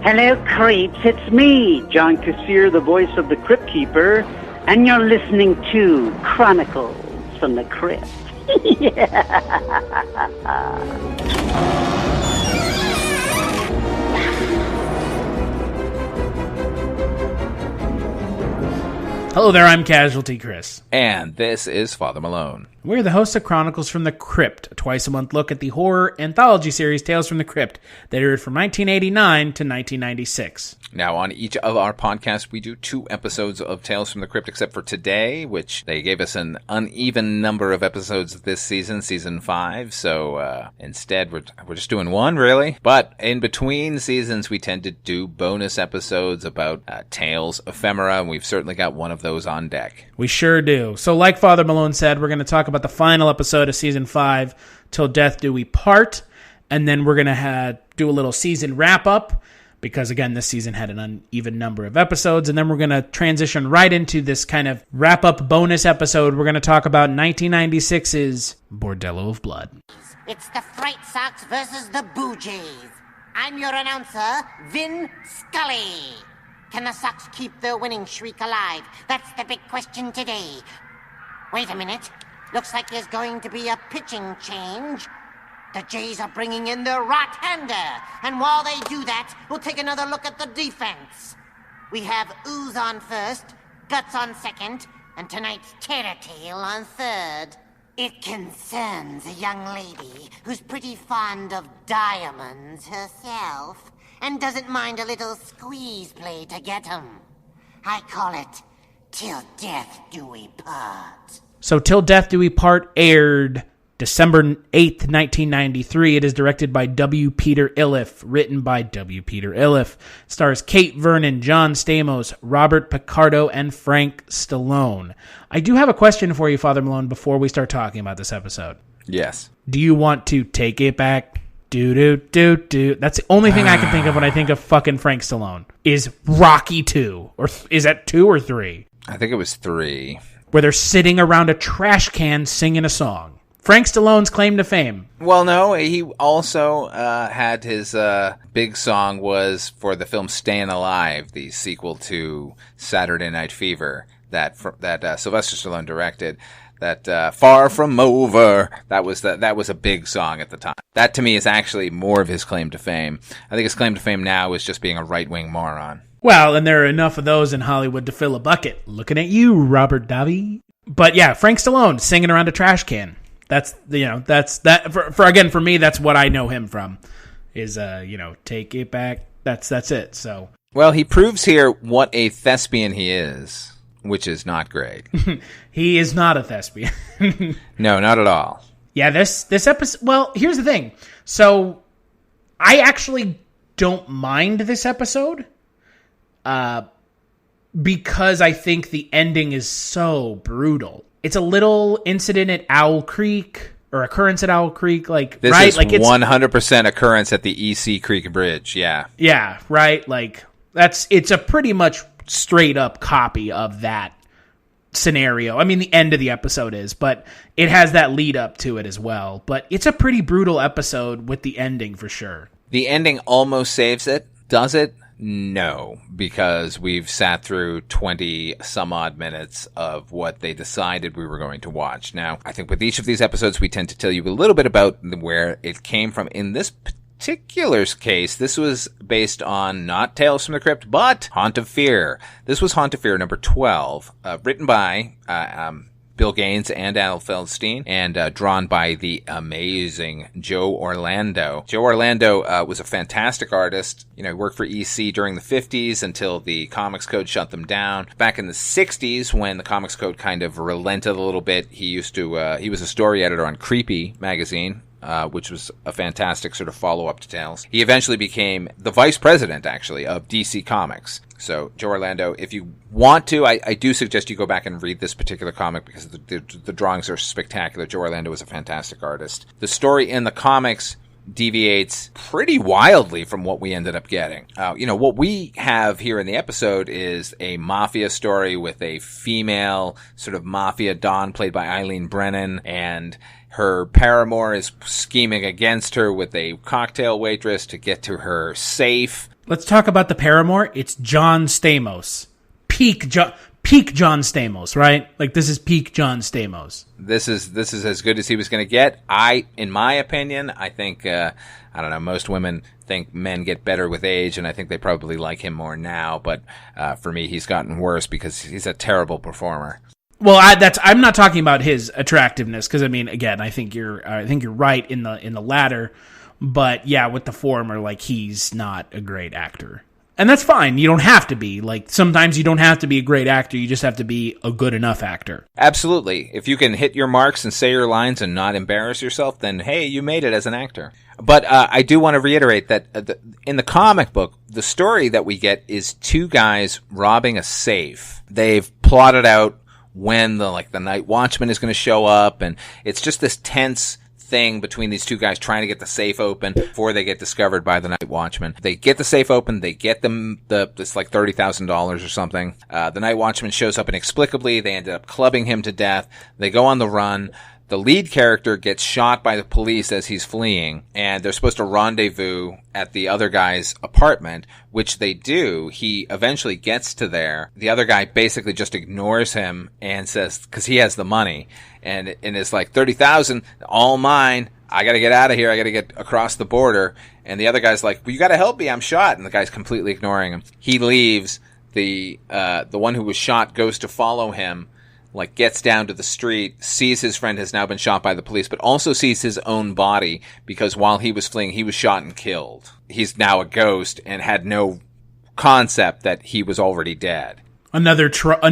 Hello, creeps. It's me, John Kassir, the voice of the Crypt Keeper, and you're listening to Chronicles from the Crypt. Hello there, I'm Casualty Chris. And this is Father Malone. We're the hosts of Chronicles from the Crypt, a twice-a-month look at the horror anthology series Tales from the Crypt that aired from 1989 to 1996. Now, on each of our podcasts, we do 2 episodes of Tales from the Crypt, except for today, which they gave us an uneven number of episodes this season, season 5. So instead, we're just doing 1, really. But in between seasons, we tend to do bonus episodes about Tales ephemera, and we've certainly got one of those on deck. We sure do. So like Father Malone said, we're going to talk about the final episode of season 5, Till Death Do We Part, and then we're going to do a little season wrap-up, because again, this season had an uneven number of episodes, and then we're going to transition right into this kind of wrap-up bonus episode. We're going to talk about 1996's Bordello of Blood. It's the Fright Sox versus the Boo Jays. I'm your announcer, Vin Scully. Can the Sox keep their winning streak alive? That's the big question today. Wait a minute. Looks like there's going to be a pitching change. The Jays are bringing in their right-hander. And while they do that, we'll take another look at the defense. We have Ooze on first, Guts on second, and tonight's Terror-Tail on third. It concerns a young lady who's pretty fond of diamonds herself and doesn't mind a little squeeze play to get 'em. I call it Till Death Do We Part. So Till Death Do We Part aired December 8th, 1993. It is directed by W. Peter Iliff, written by W. Peter Iliff. Stars Kate Vernon, John Stamos, Robert Picardo, and Frank Stallone. I do have a question for you, Father Malone, before we start talking about this episode. Yes. Do you want to take it back? Do. That's the only thing I can think of when I think of fucking Frank Stallone. Is Rocky 2. Or is that 2 or 3? I think it was 3. Where they're sitting around a trash can singing a song. Frank Stallone's claim to fame. Well, no, he also had his big song was for the film Stayin' Alive, the sequel to Saturday Night Fever that Sylvester Stallone directed. That Far From Over, that was a big song at the time. That to me is actually more of his claim to fame. I think his claim to fame now is just being a right-wing moron. Well, and there are enough of those in Hollywood to fill a bucket. Looking at you, Robert Davi. But yeah, Frank Stallone singing around a trash can. That's for me, that's what I know him from. Is take it back. That's it. So well, he proves here what a thespian he is, which is not great. He is not a thespian. No, not at all. Yeah, this episode. Well, here's the thing. So I actually don't mind this episode, because I think the ending is so brutal. It's a little incident at Owl Creek, or occurrence at Owl Creek, like this right? is like it's 100% occurrence at the EC Creek Bridge. Yeah. Yeah, right. Like it's a pretty much straight up copy of that scenario. I mean, the end of the episode is, but it has that lead up to it as well. But it's a pretty brutal episode with the ending for sure. The ending almost saves it. Does it? No, because we've sat through 20 some odd minutes of what they decided we were going to watch. Now, I think with each of these episodes, we tend to tell you a little bit about where it came from. In this particular case, this was based on not Tales from the Crypt, but Haunt of Fear. This was Haunt of Fear number 12, written by Bill Gaines and Al Feldstein, and drawn by the amazing Joe Orlando. Joe Orlando was a fantastic artist. He worked for EC during the 50s until the Comics Code shut them down. Back in the 60s, when the Comics Code kind of relented a little bit, he was a story editor on Creepy magazine, which was a fantastic sort of follow-up to Tales. He eventually became the vice president, actually, of DC Comics. So, Joe Orlando, if you want to, I do suggest you go back and read this particular comic because the drawings are spectacular. Joe Orlando is a fantastic artist. The story in the comics deviates pretty wildly from what we ended up getting. What we have here in the episode is a mafia story with a female sort of mafia don played by Eileen Brennan, and Her paramour is scheming against her with a cocktail waitress to get to her safe. Let's talk about the paramour. It's John Stamos. Peak John Stamos, right? Like, this is peak John Stamos. This is as good as he was going to get. In my opinion, I think, I don't know, most women think men get better with age, and I think they probably like him more now. But for me, he's gotten worse because he's a terrible performer. Well, I'm not talking about his attractiveness, because I mean, again, I think you're right in the latter, but yeah, with the former, like, he's not a great actor, and that's fine. You don't have to be. Like, sometimes you don't have to be a great actor. You just have to be a good enough actor. Absolutely. If you can hit your marks and say your lines and not embarrass yourself, then hey, you made it as an actor. But I do want to reiterate that in the comic book, the story that we get is two guys robbing a safe. They've plotted out when the night watchman is going to show up, and it's just this tense thing between these two guys trying to get the safe open before they get discovered by the night watchman. They get the safe open, they get them this like $30,000 or something. The night watchman shows up inexplicably, they ended up clubbing him to death. They go on the run. The lead character gets shot by the police as he's fleeing, and they're supposed to rendezvous at the other guy's apartment, which they do. He eventually gets to there. The other guy basically just ignores him and says, because he has the money, and it's like, 30,000, all mine. I got to get out of here. I got to get across the border. And the other guy's like, well, you got to help me. I'm shot. And the guy's completely ignoring him. He leaves. The one who was shot goes to follow him, like, gets down to the street, sees his friend has now been shot by the police, but also sees his own body, because while he was fleeing, he was shot and killed. He's now a ghost and had no concept that he was already dead. Another trope.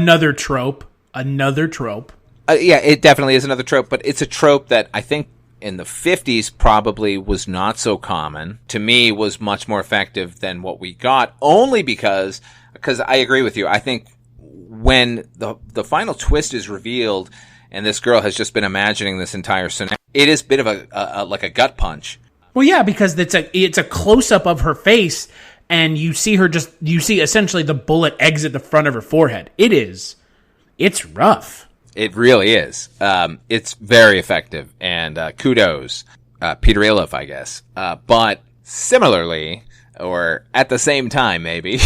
Yeah, it definitely is another trope, but it's a trope that I think in the 50s probably was not so common. To me, was much more effective than what we got, only because I agree with you. I think when the final twist is revealed and this girl has just been imagining this entire scenario, it is a bit of a gut punch. Well, yeah, because it's a close up of her face, and you see essentially the bullet exit the front of her forehead. It's rough. It really is. It's very effective, and kudos, Peter Ilope, I guess. But similarly, or at the same time, maybe.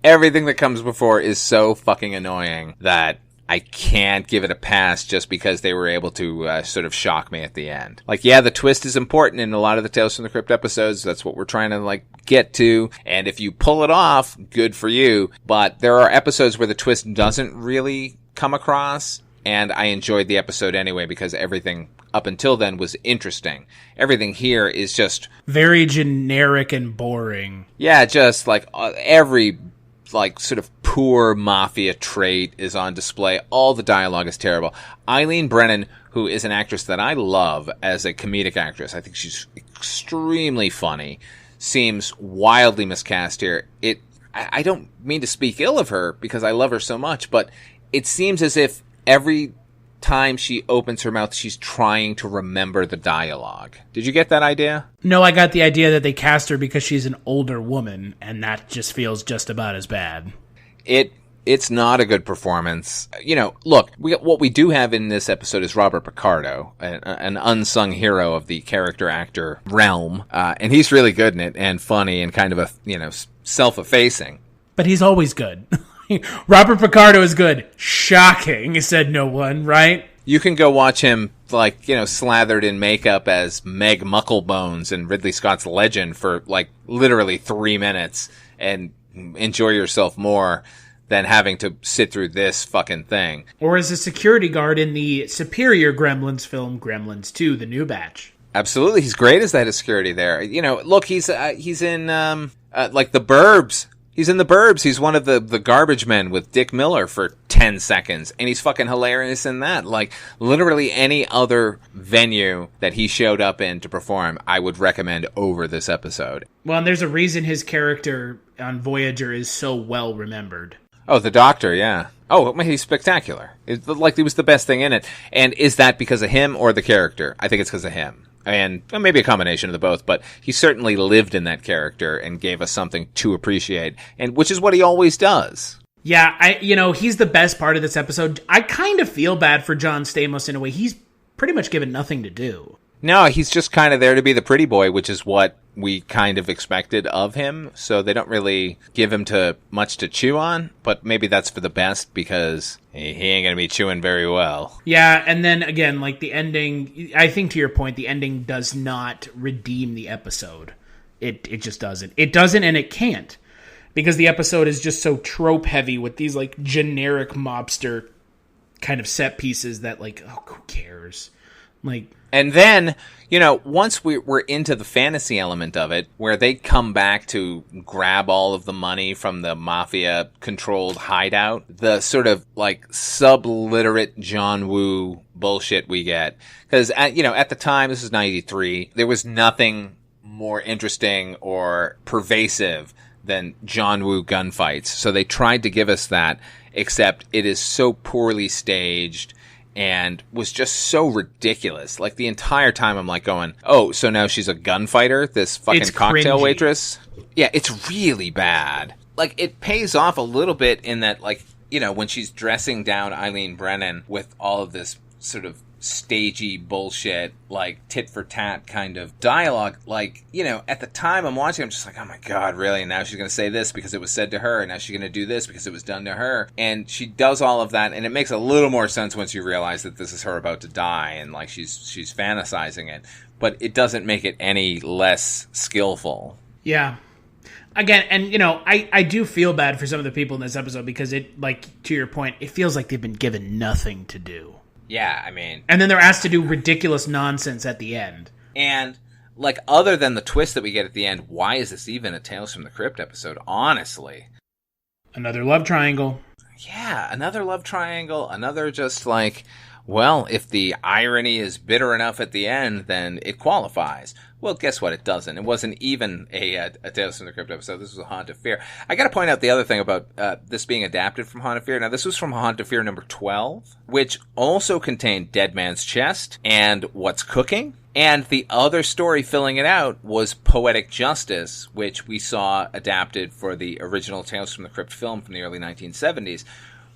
Everything that comes before is so fucking annoying that I can't give it a pass just because they were able to sort of shock me at the end. Like, yeah, the twist is important in a lot of the Tales from the Crypt episodes. That's what we're trying to, like, get to. And if you pull it off, good for you. But there are episodes where the twist doesn't really come across, and I enjoyed the episode anyway because everything up until then was interesting. Everything here is just very generic and boring. Yeah, just like every like sort of poor mafia trait is on display. All the dialogue is terrible. Eileen Brennan, who is an actress that I love as a comedic actress, I think she's extremely funny, seems wildly miscast here. I don't mean to speak ill of her because I love her so much, but it seems as if every time she opens her mouth, she's trying to remember the dialogue. Did you get that idea? No, I got the idea that they cast her because she's an older woman, and that just feels just about as bad. It's not a good performance. You know, look, what we do have in this episode is Robert Picardo, an unsung hero of the character actor realm, and he's really good in it, and funny, and kind of self-effacing. But he's always good. Robert Picardo is good. Shocking, said no one, right? You can go watch him, like, slathered in makeup as Meg Mucklebones in Ridley Scott's Legend for, like, literally 3 minutes and enjoy yourself more than having to sit through this fucking thing. Or as a security guard in the superior Gremlins film, Gremlins 2, The New Batch. Absolutely. He's great as that as security there. Look, he's in, like, The Burbs. He's in The Burbs. He's one of the garbage men with Dick Miller for 10 seconds. And he's fucking hilarious in that. Like, literally any other venue that he showed up in to perform, I would recommend over this episode. Well, and there's a reason his character on Voyager is so well remembered. Oh, the Doctor, yeah. Oh, he's spectacular. It was the best thing in it. And is that because of him or the character? I think it's because of him. And maybe a combination of the both, but he certainly lived in that character and gave us something to appreciate, and which is what he always does. Yeah, he's the best part of this episode. I kind of feel bad for John Stamos in a way. He's pretty much given nothing to do. No, he's just kind of there to be the pretty boy, which is what we kind of expected of him. So they don't really give him much to chew on, but maybe that's for the best because he ain't going to be chewing very well. Yeah, and then again, like the ending, I think to your point, the ending does not redeem the episode. It just doesn't. It doesn't, and it can't, because the episode is just so trope heavy with these like generic mobster kind of set pieces that like, oh, who cares? Like. And then, once we're into the fantasy element of it, where they come back to grab all of the money from the mafia-controlled hideout, the sort of, like, subliterate John Woo bullshit we get. Because, at the time, this is 93, there was nothing more interesting or pervasive than John Woo gunfights. So they tried to give us that, except it is so poorly staged and was just so ridiculous. Like, the entire time I'm like going, oh, so now she's a gunfighter? This fucking cocktail cringy. Waitress? Yeah, it's really bad. Like, it pays off a little bit in that, like, when she's dressing down Eileen Brennan with all of this sort of stagey bullshit, like tit for tat kind of dialogue, like, at the time I'm watching, I'm just like, oh my God, really? And now she's going to say this because it was said to her, and now she's going to do this because it was done to her. And she does all of that, and it makes a little more sense once you realize that this is her about to die, and like she's fantasizing it. But it doesn't make it any less skillful. Yeah. Again, and I do feel bad for some of the people in this episode because it, like, to your point, it feels like they've been given nothing to do. Yeah, I mean... And then they're asked to do ridiculous nonsense at the end. And, like, other than the twist that we get at the end, why is this even a Tales from the Crypt episode, honestly? Another love triangle. Yeah, another love triangle, another just like, well, if the irony is bitter enough at the end, then it qualifies. Well, guess what? It doesn't. It wasn't even a Tales from the Crypt episode. This was a Haunt of Fear. I got to point out the other thing about this being adapted from Haunt of Fear. Now, this was from Haunt of Fear number 12, which also contained Dead Man's Chest and What's Cooking. And the other story filling it out was Poetic Justice, which we saw adapted for the original Tales from the Crypt film from the early 1970s.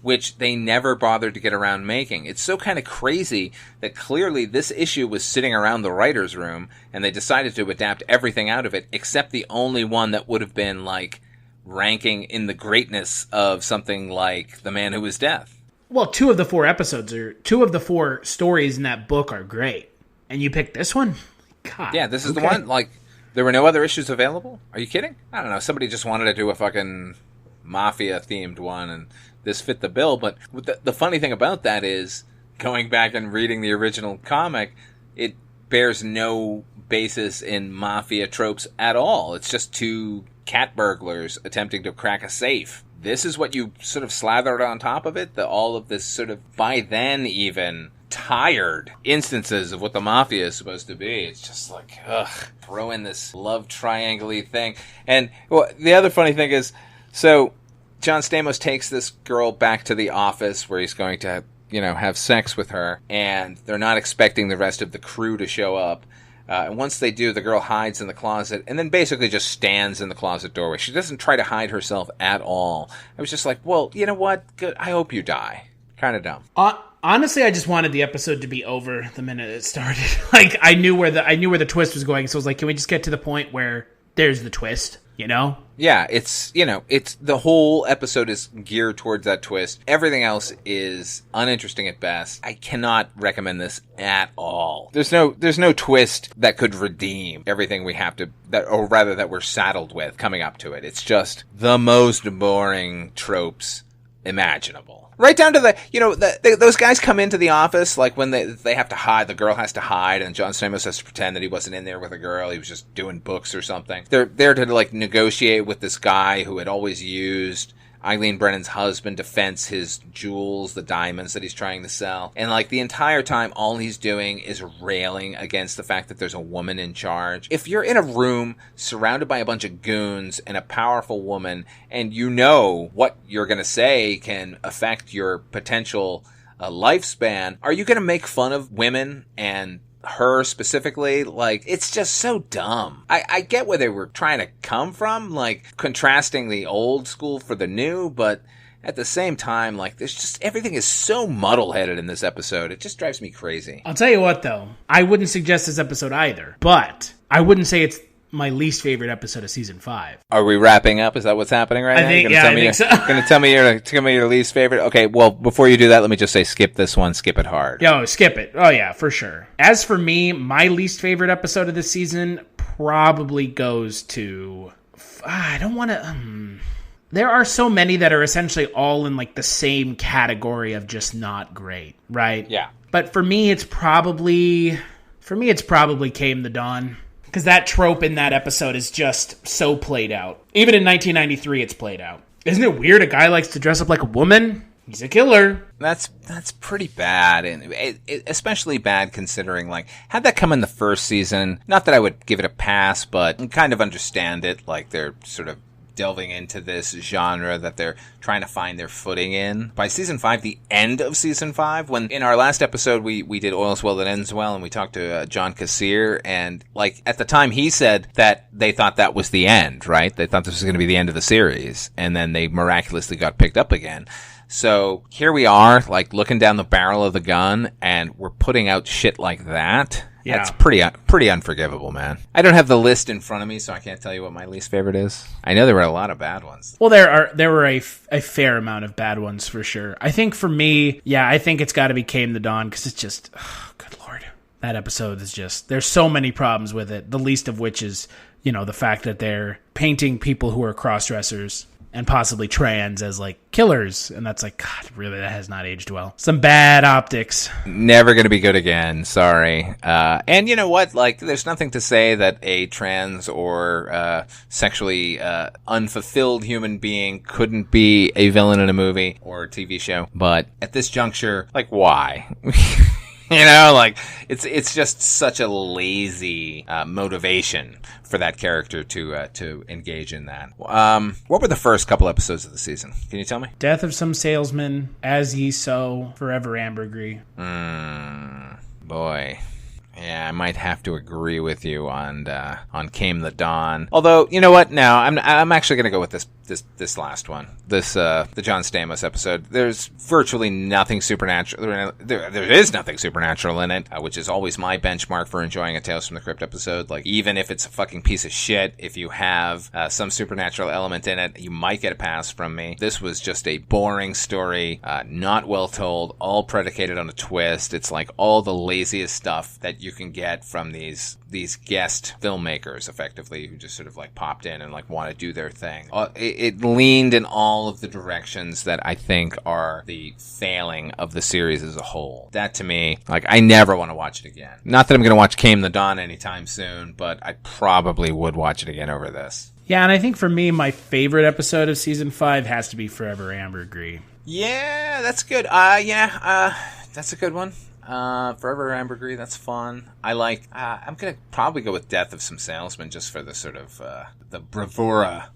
Which they never bothered to get around making. It's so kind of crazy that clearly this issue was sitting around the writer's room, and they decided to adapt everything out of it, except the only one that would have been, like, ranking in the greatness of something like The Man Who Was Death. Well, two of the four stories in that book are great. And you picked this one? God. Yeah, this is the one. Like, there were no other issues available? Are you kidding? I don't know. Somebody just wanted to do a fucking mafia-themed one, and this fit the bill. But the funny thing about that is, going back and reading the original comic, it bears no basis in mafia tropes at all. It's just two cat burglars attempting to crack a safe. This is what you sort of slathered on top of it, all of this sort of, by then even, tired instances of what the mafia is supposed to be. It's just like, ugh, throw in this love triangle-y thing. And well, the other funny thing is, so John Stamos takes this girl back to the office where he's going to, have sex with her, and they're not expecting the rest of the crew to show up. And once they do, the girl hides in the closet and then basically just stands in the closet doorway. She doesn't try to hide herself at all. I was just like, well, you know what? Good. I hope you die. Kind of dumb. Honestly, I just wanted the episode to be over the minute it started. Like, I knew where the twist was going, so I was like, can we just get to the point where there's the twist? Yeah, it's the whole episode is geared towards that twist. Everything else is uninteresting at best. I cannot recommend this at all. There's no twist that could redeem everything we have to, that we're saddled with coming up to it. It's just the most boring tropes imaginable. Right down to those guys come into the office, like when they have to hide, the girl has to hide, and John Stamos has to pretend that he wasn't in there with a girl, he was just doing books or something. They're there to, like, negotiate with this guy who had always used Eileen Brennan's husband to fence his jewels, the diamonds that he's trying to sell. And, like, the entire time, all he's doing is railing against the fact that there's a woman in charge. If you're in a room surrounded by a bunch of goons and a powerful woman, and you know what you're going to say can affect your potential lifespan, are you going to make fun of women and her specifically? Like, it's just so dumb. I get where they were trying to come from, like contrasting the old school for the new, but at the same time, like, there's just, everything is so muddle-headed in this episode. It just drives me crazy. I'll tell you what, though. I wouldn't suggest this episode either, but I wouldn't say it's my least favorite episode of season 5. Are we wrapping up? Is that what's happening right now? I think so. Going to tell me your least favorite? Okay, well, before you do that, let me just say skip this one. Skip it hard. Yo, skip it. Oh, yeah, for sure. As for me, my least favorite episode of this season probably goes to... I don't want to... There are so many that are essentially all in like the same category of just not great, right? Yeah. But for me, it's probably Came the Dawn. Because that trope in that episode is just so played out. Even in 1993, it's played out. Isn't it weird a guy likes to dress up like a woman? He's a killer. That's pretty bad, and especially bad considering, like, had that come in the first season, not that I would give it a pass, but kind of understand it, like they're sort of delving into this genre that they're trying to find their footing in. By season 5, the end of season 5, when in our last episode we did Oil's Well That Ends Well, and we talked to John Kassir, and like at the time he said that they thought that was the end, right? They thought this was going to be the end of the series, and then they miraculously got picked up again. So here we are, like looking down the barrel of the gun, and we're putting out shit like that. Yeah. That's pretty unforgivable, man. I don't have the list in front of me, so I can't tell you what my least favorite is. I know there were a lot of bad ones. Well, there were a fair amount of bad ones for sure. I think for me, I think it's got to be Came the Dawn, because it's just, good lord. That episode is just, there's so many problems with it, the least of which is, the fact that they're painting people who are cross-dressers and possibly trans as, like, killers. And that's like, God, really, that has not aged well. Some bad optics. Never going to be good again. Sorry. And you know what? Like, there's nothing to say that a trans or sexually unfulfilled human being couldn't be a villain in a movie or a TV show. But at this juncture, like, why? Like, it's just such a lazy motivation for that character to engage in that. What were the first couple episodes of the season? Can you tell me? Death of Some Salesman, As Ye Sow, Forever Ambergris. Boy. Yeah, I might have to agree with you on Came the Dawn. Although, you know what? No, I'm actually going to go with this last one. The John Stamos episode. There's virtually nothing supernatural. There is nothing supernatural in it, which is always my benchmark for enjoying a Tales from the Crypt episode. Like, even if it's a fucking piece of shit, if you have some supernatural element in it, you might get a pass from me. This was just a boring story, not well told, all predicated on a twist. It's like all the laziest stuff that you can get from these guest filmmakers, effectively, who just sort of like popped in and like want to do their thing. It leaned in all of the directions that I think are the failing of the series as a whole. That to me, like, I never want to watch it again. Not that I'm going to watch Came the Dawn anytime soon, but I probably would watch it again over this. Yeah, and I think for me, my favorite episode of season 5 has to be Forever Ambergris. Yeah, that's good. That's a good one. Forever Ambergris, that's fun. I'm gonna probably go with Death of Some Salesmen, just for the sort of the bravura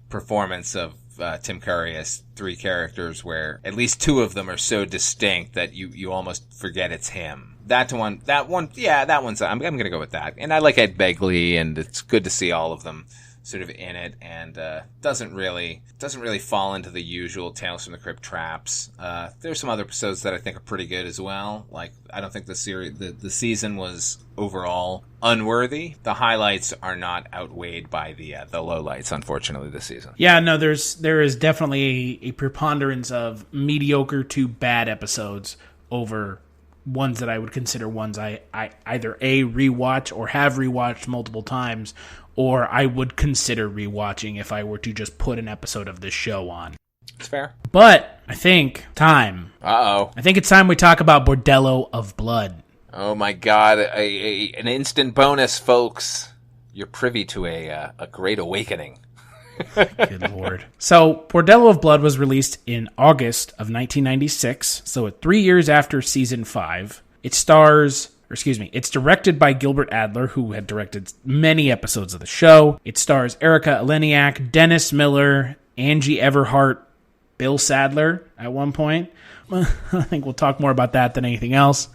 performance of Tim Curry as three characters, where at least two of them are so distinct that you almost forget it's him. That one, I'm gonna go with that. And I like Ed Begley, and it's good to see all of them sort of in it, and doesn't really fall into the usual Tales from the Crypt traps. There's some other episodes that I think are pretty good as well. Like, I don't think the season was overall unworthy. The highlights are not outweighed by the lowlights, unfortunately, this season. Yeah, no, there is definitely a preponderance of mediocre to bad episodes over ones that I would consider ones I either A, rewatch or have rewatched multiple times, or I would consider rewatching if I were to just put an episode of this show on. It's fair. But I think I think it's time we talk about Bordello of Blood. Oh my God, an instant bonus, folks. You're privy to a great awakening. Good Lord. So, Bordello of Blood was released in August of 1996, so 3 years after season 5. It's directed by Gilbert Adler, who had directed many episodes of the show. It stars Erica Eleniak, Dennis Miller, Angie Everhart, Bill Sadler at one point. I think we'll talk more about that than anything else.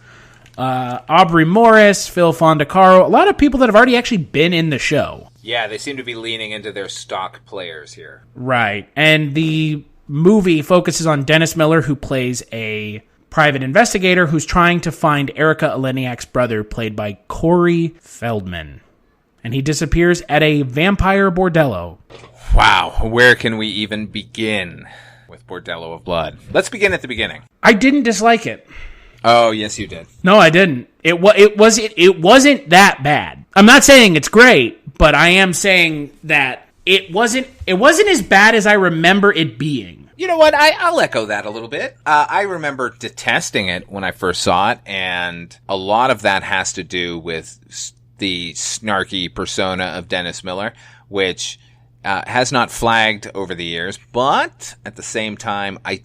Aubrey Morris, Phil Fondacaro, a lot of people that have already actually been in the show. Yeah, they seem to be leaning into their stock players here. Right. And the movie focuses on Dennis Miller, who plays a private investigator who's trying to find Erica Eleniak's brother, played by Corey Feldman. And he disappears at a vampire bordello. Wow, where can we even begin with Bordello of Blood? Let's begin at the beginning. I didn't dislike it. Oh, yes, you did. No, I didn't. It wasn't that bad. I'm not saying it's great, but I am saying that it wasn't as bad as I remember it being. You know what? I'll echo that a little bit. I remember detesting it when I first saw it, and a lot of that has to do with the snarky persona of Dennis Miller, which has not flagged over the years, but at the same time, I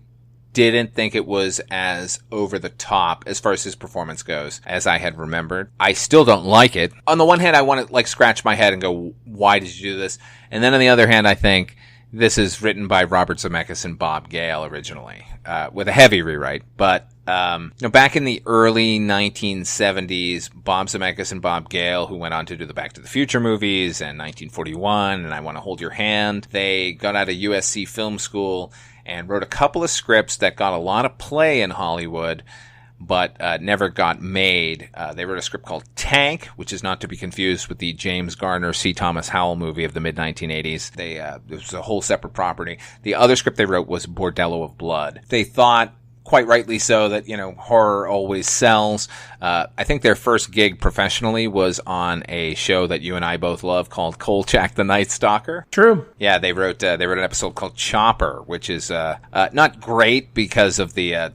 didn't think it was as over the top as far as his performance goes as I had remembered. I still don't like it. On the one hand, I want to scratch my head and go, why did you do this? And then on the other hand, I think this is written by Robert Zemeckis and Bob Gale originally, with a heavy rewrite. But back in the early 1970s, Bob Zemeckis and Bob Gale, who went on to do the Back to the Future movies and 1941 and I Want to Hold Your Hand, they got out of USC Film School and wrote a couple of scripts that got a lot of play in Hollywood, but never got made. They wrote a script called Tank, which is not to be confused with the James Garner C. Thomas Howell movie of the mid-1980s. It was a whole separate property. The other script they wrote was Bordello of Blood. They thought, quite rightly so, that, horror always sells. I think their first gig professionally was on a show that you and I both love called Kolchak the Night Stalker. True. Yeah, they wrote an episode called Chopper, which is not great because of the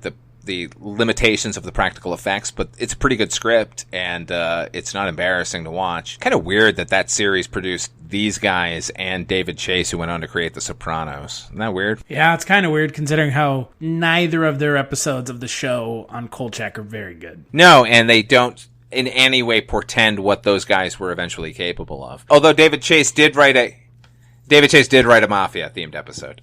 limitations of the practical effects, but it's a pretty good script, and it's not embarrassing to watch. Kind of weird that series produced these guys and David Chase, who went on to create The Sopranos. Isn't that weird? Yeah, it's kind of weird considering how neither of their episodes of the show on Kolchak are very good. No, and they don't in any way portend what those guys were eventually capable of. Although David Chase did write a Mafia-themed episode.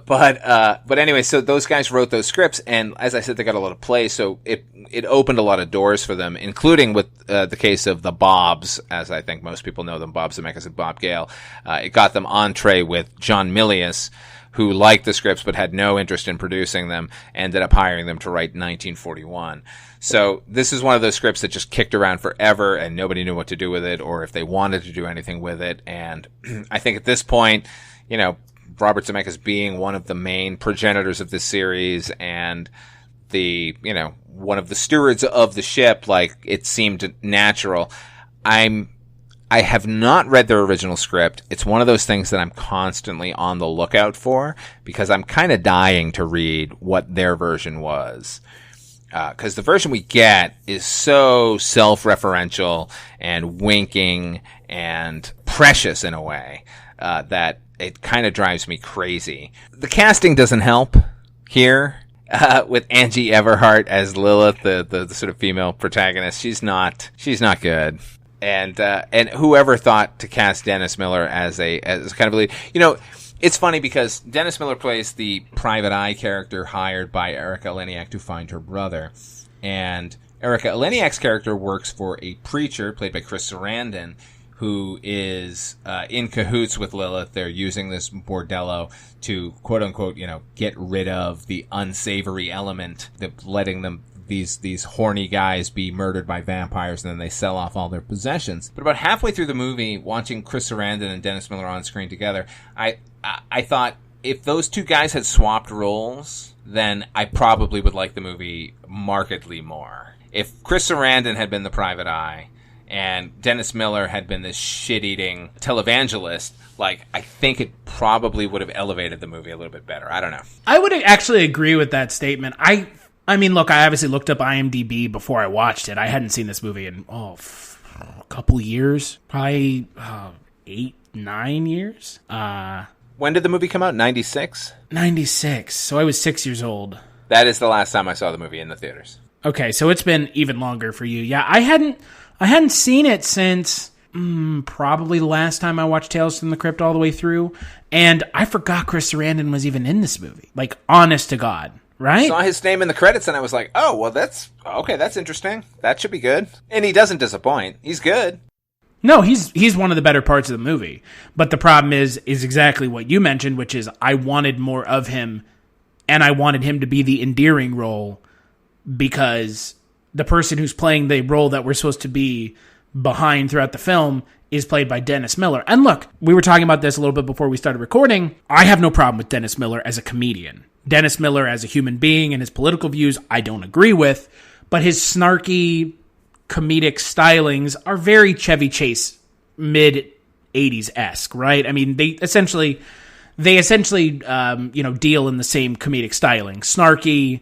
But anyway, so those guys wrote those scripts, and as I said, they got a lot of play, so it opened a lot of doors for them, including with the case of the Bobs, as I think most people know them, Bob Zemeckis and Bob Gale. It got them entree with John Milius, who liked the scripts but had no interest in producing them, ended up hiring them to write 1941. So this is one of those scripts that just kicked around forever, and nobody knew what to do with it, or if they wanted to do anything with it, and I think at this point, Robert Zemeckis being one of the main progenitors of this series and one of the stewards of the ship, it seemed natural. I have not read their original script. It's one of those things that I'm constantly on the lookout for because I'm kind of dying to read what their version was. Because the version we get is so self-referential and winking and precious in a way that it kind of drives me crazy. The casting doesn't help here with Angie Everhart as Lilith, the sort of female protagonist. She's not good. And whoever thought to cast Dennis Miller as kind of a lead, it's funny because Dennis Miller plays the private eye character hired by Erica Eleniak to find her brother, and Erica Eleniak's character works for a preacher played by Chris Sarandon, who is in cahoots with Lilith. They're using this bordello to, quote unquote, get rid of the unsavory element, letting these horny guys be murdered by vampires, and then they sell off all their possessions. But about halfway through the movie, watching Chris Sarandon and Dennis Miller on screen together, I thought if those two guys had swapped roles, then I probably would like the movie markedly more. If Chris Sarandon had been the private eye, and Dennis Miller had been this shit-eating televangelist, I think it probably would have elevated the movie a little bit better. I don't know. I would actually agree with that statement. I mean, look, I obviously looked up IMDb before I watched it. I hadn't seen this movie in, a couple years. Probably 8, 9 years. When did the movie come out? 96? 96. So I was 6 years old. That is the last time I saw the movie in the theaters. Okay, so it's been even longer for you. Yeah, I hadn't seen it since probably the last time I watched Tales from the Crypt all the way through, and I forgot Chris Sarandon was even in this movie. Honest to God, right? I saw his name in the credits, and I was like, oh, well, that's interesting. That should be good. And he doesn't disappoint. He's good. No, he's one of the better parts of the movie. But the problem is exactly what you mentioned, which is I wanted more of him, and I wanted him to be the endearing role, because the person who's playing the role that we're supposed to be behind throughout the film is played by Dennis Miller. And look, we were talking about this a little bit before we started recording. I have no problem with Dennis Miller as a comedian. Dennis Miller as a human being and his political views, I don't agree with, but his snarky comedic stylings are very Chevy Chase mid-80s-esque, right? I mean, they essentially deal in the same comedic styling. Snarky,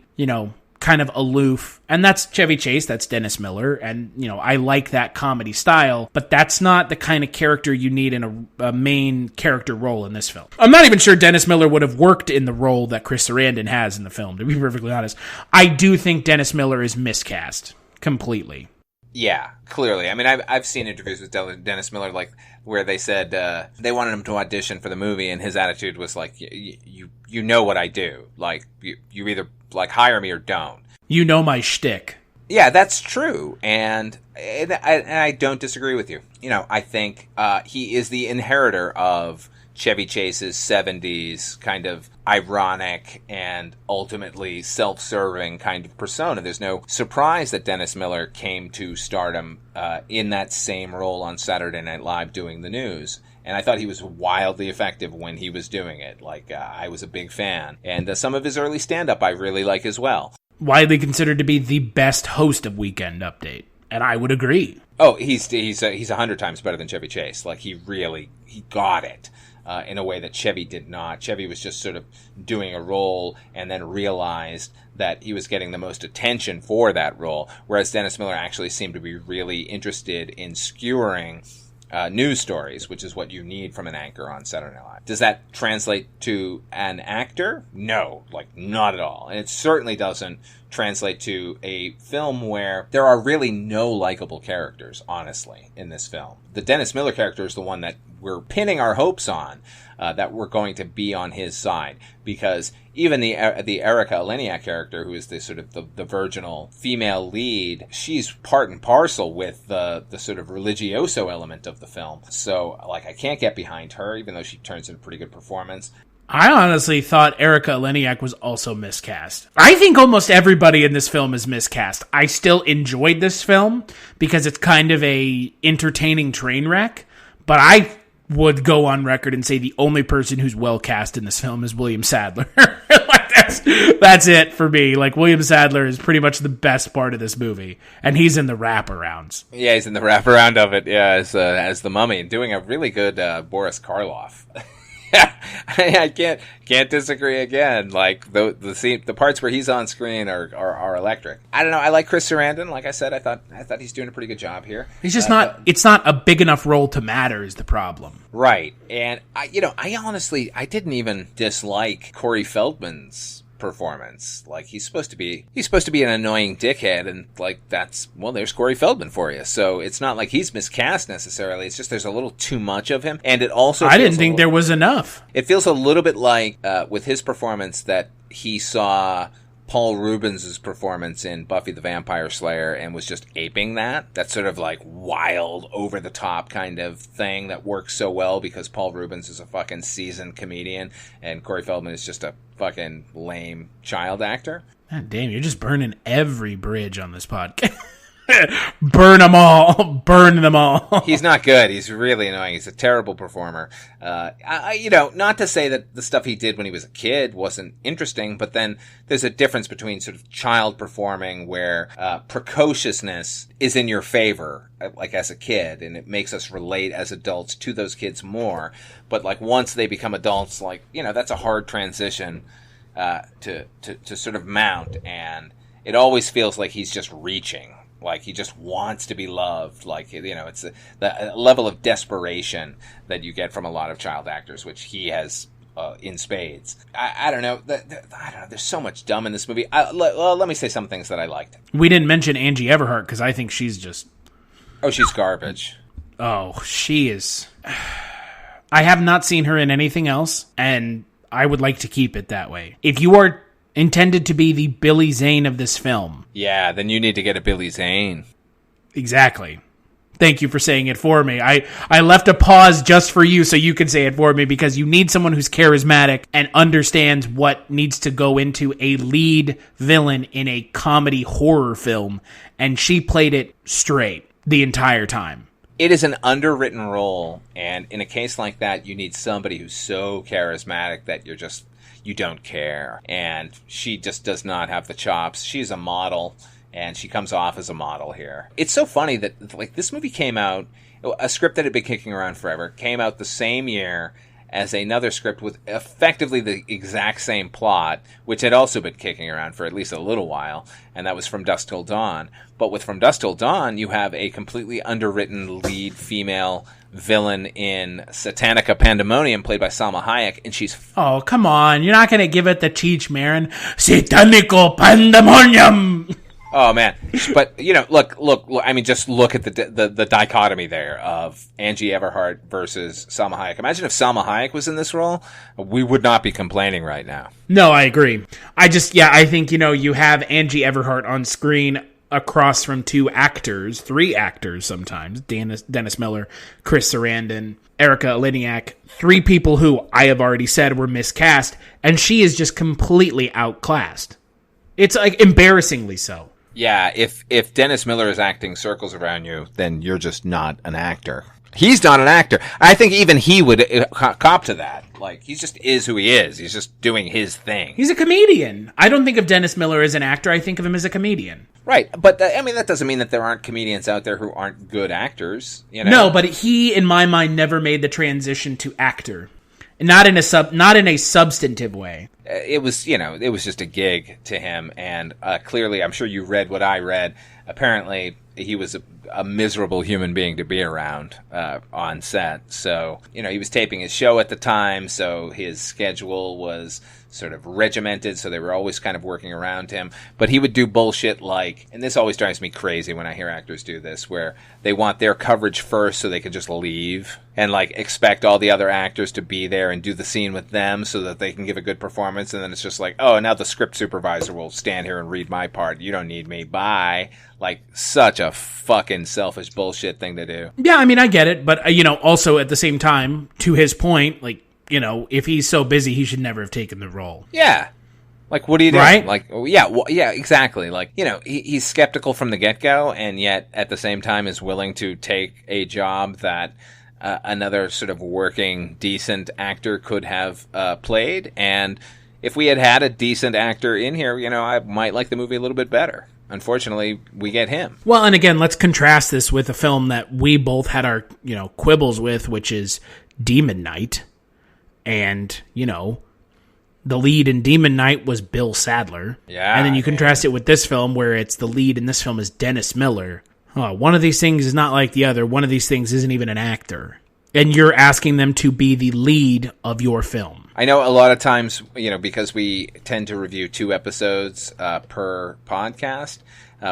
kind of aloof. And that's Chevy Chase, that's Dennis Miller, and, I like that comedy style, but that's not the kind of character you need in a main character role in this film. I'm not even sure Dennis Miller would have worked in the role that Chris Sarandon has in the film, to be perfectly honest. I do think Dennis Miller is miscast completely. Yeah, clearly. I mean, I've seen interviews with Dennis Miller, like, where they said they wanted him to audition for the movie, and his attitude was like, you know what I do. Like, you either, hire me or don't. You know my shtick. Yeah, that's true, and I don't disagree with you. I think he is the inheritor of Chevy Chase's 70s kind of ironic and ultimately self-serving kind of persona. There's no surprise that Dennis Miller came to stardom in that same role on Saturday Night Live doing the news. And I thought he was wildly effective when he was doing it. I was a big fan. And some of his early stand-up I really like as well. Widely considered to be the best host of Weekend Update. And I would agree. Oh, he's 100 times better than Chevy Chase. He got it. In a way that Chevy did not. Chevy was just sort of doing a role and then realized that he was getting the most attention for that role, whereas Dennis Miller actually seemed to be really interested in skewering news stories, which is what you need from an anchor on Saturday Night Live. Does that translate to an actor? No, not at all. And it certainly doesn't translate to a film where there are really no likable characters, honestly, in this film. The Dennis Miller character is the one that we're pinning our hopes on, that we're going to be on his side, because even the Erika Eleniak character, who is the sort of the virginal female lead, she's part and parcel with the sort of religioso element of the film. So, I can't get behind her, even though she turns in a pretty good performance. I honestly thought Erika Eleniak was also miscast. I think almost everybody in this film is miscast. I still enjoyed this film because it's kind of a entertaining train wreck, but I would go on record and say the only person who's well cast in this film is William Sadler. That's it for me. William Sadler is pretty much the best part of this movie, and he's in the wraparounds. Yeah, he's in the wraparound of it. Yeah, as the Mummy, doing a really good Boris Karloff. I can't disagree again. The parts where he's on screen are electric. I don't know. I like Chris Sarandon. Like I said, I thought he's doing a pretty good job here. He's just not. It's not a big enough role to matter. Is the problem? Right. And I honestly didn't even dislike Corey Feldman's performance. He's supposed to be an annoying dickhead, and there's Corey Feldman for you. So it's not like he's miscast necessarily. It's just there's a little too much of him, and it also I didn't think there was enough. It feels a little bit like with his performance that he saw Paul Rubens' performance in Buffy the Vampire Slayer and was just aping that. That sort of wild, over-the-top kind of thing that works so well because Paul Rubens is a fucking seasoned comedian and Corey Feldman is just a fucking lame child actor. God damn, you're just burning every bridge on this podcast. Burn them all. Burn them all. He's not good. He's really annoying. He's a terrible performer. Not to say that the stuff he did when he was a kid wasn't interesting, but then there's a difference between sort of child performing where precociousness is in your favor, as a kid, and it makes us relate as adults to those kids more. But once they become adults, that's a hard transition to sort of mount, and it always feels like he's just reaching. He just wants to be loved. It's the level of desperation that you get from a lot of child actors, which he has in spades. I don't know. I don't know. There's so much dumb in this movie. Let me say some things that I liked. We didn't mention Angie Everhart because I think she's just... Oh, she's garbage. Oh, she is... I have not seen her in anything else, and I would like to keep it that way. If you are intended to be the Billy Zane of this film... Yeah, then you need to get a Billy Zane. Exactly. Thank you for saying it for me. I left a pause just for you so you can say it for me, because you need someone who's charismatic and understands what needs to go into a lead villain in a comedy horror film. And she played it straight the entire time. It is an underwritten role, and in a case like that, you need somebody who's so charismatic that you don't care. And she just does not have the chops. She's a model, and she comes off as a model here. It's so funny that, like, this movie came out, a script that had been kicking around forever, came out the same year as another script with effectively the exact same plot, which had also been kicking around for at least a little while, and that was From Dusk Till Dawn. But with From Dusk Till Dawn, you have a completely underwritten lead female villain in Satanica Pandemonium, played by Salma Hayek, and she's... Oh, come on. You're not going to give it the Cheech Marin Satanico Pandemonium! Oh, man. But, look, I mean, just look at the dichotomy there of Angie Everhart versus Salma Hayek. Imagine if Salma Hayek was in this role, we would not be complaining right now. No, I agree. I think, you have Angie Everhart on screen across from three actors sometimes, Dennis Miller, Chris Sarandon, Erica Eleniak, three people who I have already said were miscast, and she is just completely outclassed. It's like embarrassingly so. Yeah, if Dennis Miller is acting circles around you, then you're just not an actor. He's not an actor. I think even he would cop to that. Like, he just is who he is. He's just doing his thing. He's a comedian. I don't think of Dennis Miller as an actor. I think of him as a comedian. Right, but that doesn't mean that there aren't comedians out there who aren't good actors. No, but he, in my mind, never made the transition to actor. Not in a substantive way. It was just a gig to him, and clearly, I'm sure you read what I read. Apparently, he was a miserable human being to be around on set. So, he was taping his show at the time, so his schedule was sort of regimented, so they were always kind of working around him. But he would do bullshit like, and this always drives me crazy when I hear actors do this, where they want their coverage first so they can just leave and like expect all the other actors to be there and do the scene with them so that they can give a good performance. And then it's just like, oh, now the script supervisor will stand here and read my part. You don't need me. Bye. Like, such a fucking selfish bullshit thing to do. Yeah, I mean, I get it. But, also at the same time, to his point, like, if he's so busy, he should never have taken the role. Yeah. Like, what are you doing? Right? Like, yeah, exactly. Like, he's skeptical from the get-go, and yet at the same time is willing to take a job that another sort of working, decent actor could have played. And if we had a decent actor in here, I might like the movie a little bit better. Unfortunately, we get him. Well, and again, let's contrast this with a film that we both had our, quibbles with, which is Demon Knight. And, the lead in Demon Knight was Bill Sadler. Yeah. And then you contrast it with this film, where it's the lead in this film is Dennis Miller. One of these things is not like the other. One of these things isn't even an actor. And you're asking them to be the lead of your film. I know a lot of times, because we tend to review 2 episodes per podcast,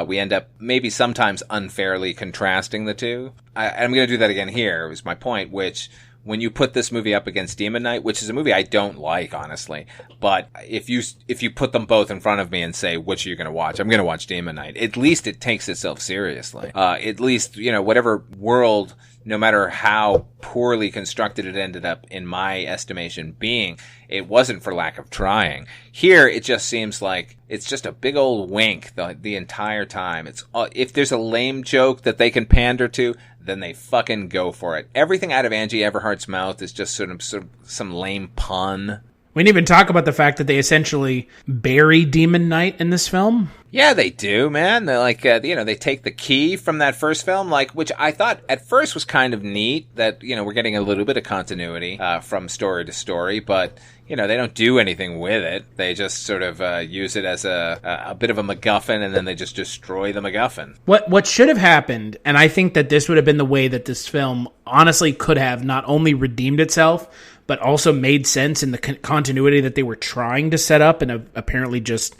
we end up maybe sometimes unfairly contrasting the two. I'm going to do that again here, is my point, which... when you put this movie up against Demon Knight, which is a movie I don't like, honestly, but if you put them both in front of me and say, which are you going to watch? I'm going to watch Demon Knight. At least it takes itself seriously. At least, whatever world, no matter how poorly constructed it ended up, in my estimation, being, it wasn't for lack of trying. Here, it just seems like it's just a big old wink the entire time. It's if there's a lame joke that they can pander to, then they fucking go for it. Everything out of Angie Everhart's mouth is just sort of some lame pun. We didn't even talk about the fact that they essentially bury Demon Knight in this film. Yeah, they do, man. They're like, they take the key from that first film, which I thought at first was kind of neat that, we're getting a little bit of continuity from story to story, but, they don't do anything with it. They just sort of use it as a bit of a MacGuffin, and then they just destroy the MacGuffin. What should have happened, and I think that this would have been the way that this film honestly could have not only redeemed itself, but also made sense in the continuity that they were trying to set up and apparently just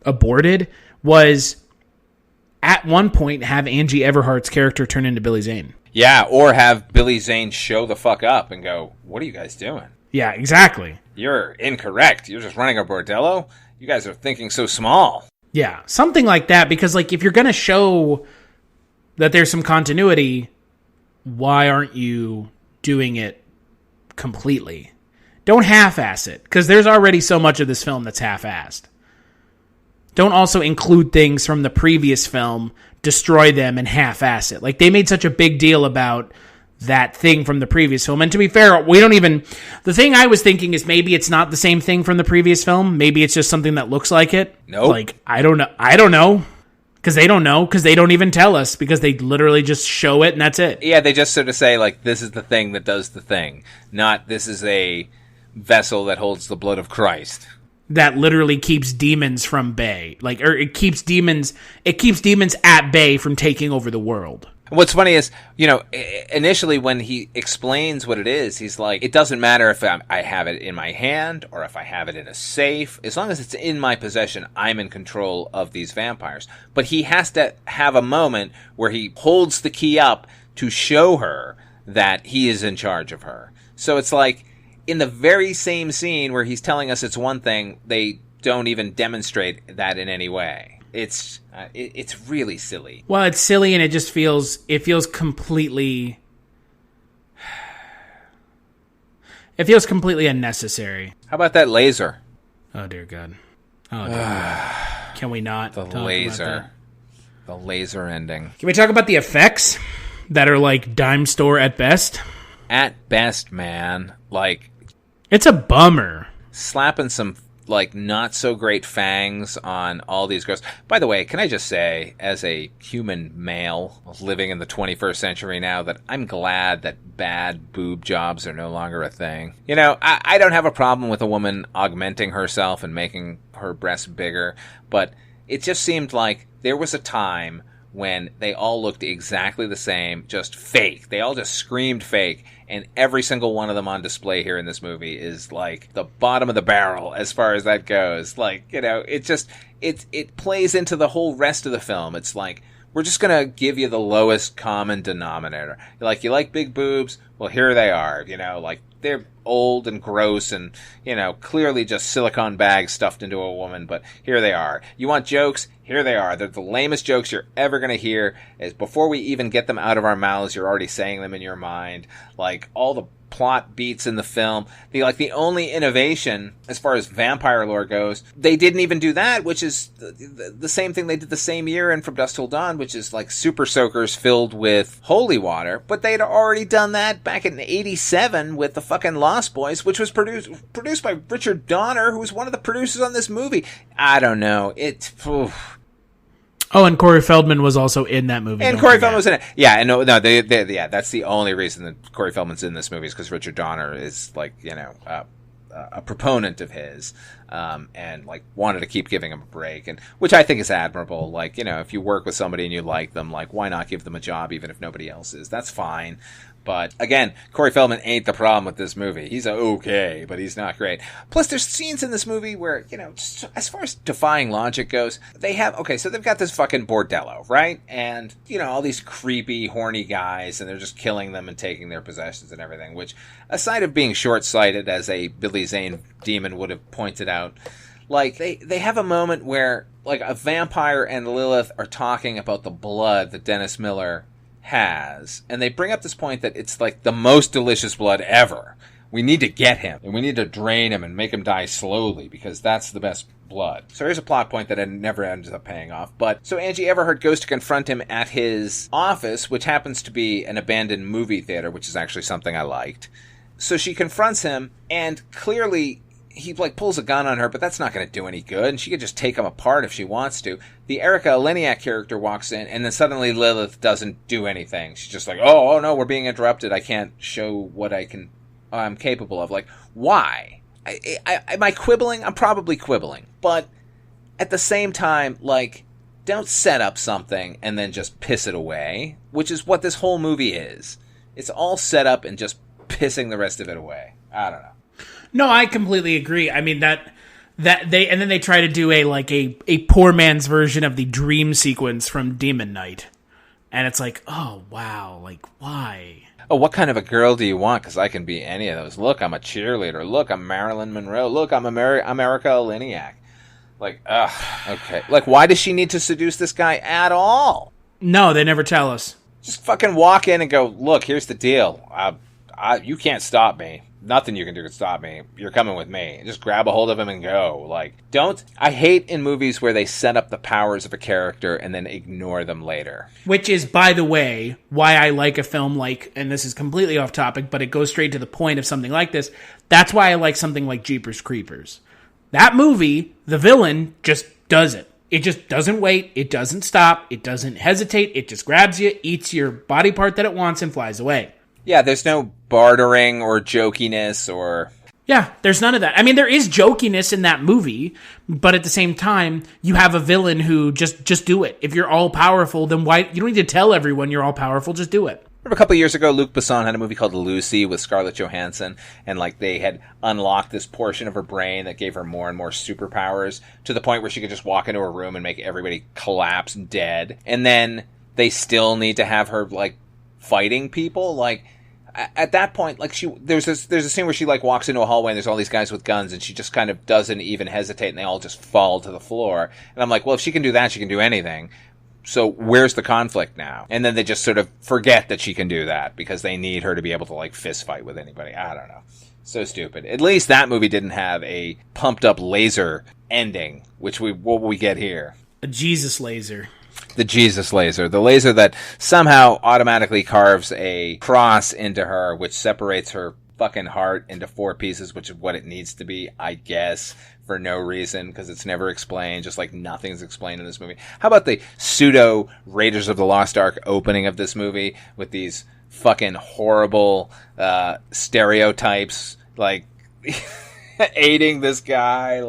aborted, was at one point have Angie Everhart's character turn into Billy Zane. Yeah, or have Billy Zane show the fuck up and go, what are you guys doing? Yeah, exactly. You're incorrect. You're just running a bordello? You guys are thinking so small. Yeah, something like that, because if you're going to show that there's some continuity, why aren't you doing it completely? Don't half-ass it, because there's already so much of this film that's half-assed. Don't also include things from the previous film, destroy them, and half-ass it. Like, they made such a big deal about that thing from the previous film. And to be fair, we don't even... The thing I was thinking is maybe it's not the same thing from the previous film. Maybe it's just something that looks like it. Nope. Like, I don't know. Because they don't know, because they don't even tell us, because they literally just show it and that's it. Yeah, they just sort of say, like, this is the thing that does the thing. Not, this is a vessel that holds the blood of Christ. That literally keeps demons from bay. Like, or it keeps demons at bay from taking over the world. What's funny is, you know, initially when he explains what it is, he's like, it doesn't matter if I have it in my hand or if I have it in a safe. As long as it's in my possession, I'm in control of these vampires. But he has to have a moment where he holds the key up to show her that he is in charge of her. So it's like, in the very same scene where he's telling us it's one thing, they don't even demonstrate that in any way. It's really silly. Well, it's silly, and it just feels completely unnecessary. How about that laser? Oh dear God! Oh, dear God. Can we not the talk laser? About that? The laser ending. Can we talk about the effects that are like dime store at best? At best, man. Like, it's a bummer. Slapping some like not so great fangs on all these girls. By the way, can I just say, as a human male living in the 21st century now, that I'm glad that bad boob jobs are no longer a thing. You know, I don't have a problem with a woman augmenting herself and making her breasts bigger, but it just seemed like there was a time when they all looked exactly the same, just fake. They all just screamed fake, and every single one of them on display here in this movie is like the bottom of the barrel as far as that goes. Like, you know, it plays into the whole rest of the film. It's like, we're just gonna give you the lowest common denominator. Like, you like big boobs? Well, here they are. You know, like, they're old and gross and, you know, clearly just silicone bags stuffed into a woman, but here they are. You want jokes? Here they are. They're the lamest jokes you're ever going to hear. Is before we even get them out of our mouths, you're already saying them in your mind. Like, all the plot beats in the film. The only innovation as far as vampire lore goes, they didn't even do that, which is the same thing they did the same year in From Dusk Till Dawn, which is like super soakers filled with holy water. But they'd already done that back in '87 with the fucking Lost Boys, which was produced by Richard Donner, who was one of the producers on this movie. I don't know. Oh, and Corey Feldman was also in that movie. And Corey Feldman was in it. Yeah, and no, that's the only reason that Corey Feldman's in this movie is because Richard Donner is, like, you know, a proponent of his, and like wanted to keep giving him a break, and which I think is admirable. Like, you know, if you work with somebody and you like them, like, why not give them a job even if nobody else is? That's fine. But again, Corey Feldman ain't the problem with this movie. He's okay, but he's not great. Plus, there's scenes in this movie where, you know, just as far as defying logic goes, they've got this fucking bordello, right? And, you know, all these creepy, horny guys, and they're just killing them and taking their possessions and everything, which, aside of being short-sighted, as a Billy Zane demon would have pointed out, like, they have a moment where, like, a vampire and Lilith are talking about the blood that Dennis Miller has, and they bring up this point that it's like the most delicious blood ever. We need to get him, and we need to drain him and make him die slowly, because that's the best blood. So here's a plot point that never ends up paying off. But so Angie Everhart goes to confront him at his office, which happens to be an abandoned movie theater, which is actually something I liked. So she confronts him, and clearly he, like, pulls a gun on her, but that's not going to do any good, and she could just take him apart if she wants to. The Erica Eleniak character walks in, and then suddenly Lilith doesn't do anything. She's just like, oh no, we're being interrupted. I can't show what I'm capable of. Like, why? Am I quibbling? I'm probably quibbling. But at the same time, like, don't set up something and then just piss it away, which is what this whole movie is. It's all set up and just pissing the rest of it away. I don't know. No, I completely agree. I mean, that they try to do a poor man's version of the dream sequence from Demon Knight. And it's like, oh, wow, like, why? Oh, what kind of a girl do you want? Because I can be any of those. Look, I'm a cheerleader. Look, I'm Marilyn Monroe. Look, I'm America Eleniak. Like, okay. Like, why does she need to seduce this guy at all? No, they never tell us. Just fucking walk in and go, look, here's the deal. You can't stop me. Nothing you can do to stop me. You're coming with me. Just grab a hold of him and go. I hate in movies where they set up the powers of a character and then ignore them later. Which is, by the way, why I like a film like, and this is completely off topic, but it goes straight to the point of something like this. That's why I like something like Jeepers Creepers. That movie, the villain just does it. It just doesn't wait. It doesn't stop. It doesn't hesitate. It just grabs you, eats your body part that it wants, and flies away. Yeah, there's no bartering or jokiness or... Yeah, there's none of that. I mean, there is jokiness in that movie, but at the same time, you have a villain who just do it. If you're all powerful, then why... You don't need to tell everyone you're all powerful, just do it. Remember a couple of years ago, Luc Besson had a movie called Lucy with Scarlett Johansson, and they had unlocked this portion of her brain that gave her more and more superpowers to the point where she could just walk into a room and make everybody collapse dead. And then they still need to have her, fighting people. At that point, there's a scene where she walks into a hallway and there's all these guys with guns and she just kind of doesn't even hesitate and they all just fall to the floor. And I'm like, well, if she can do that, she can do anything. So where's the conflict now? And then they just sort of forget that she can do that because they need her to be able to fist fight with anybody. I don't know. So stupid. At least that movie didn't have a pumped up laser ending, what we get here. A Jesus laser. The Jesus laser. The laser that somehow automatically carves a cross into her, which separates her fucking heart into 4 pieces, which is what it needs to be, I guess, for no reason, because it's never explained, just like nothing's explained in this movie. How about the pseudo Raiders of the Lost Ark opening of this movie with these fucking horrible stereotypes, aiding this guy,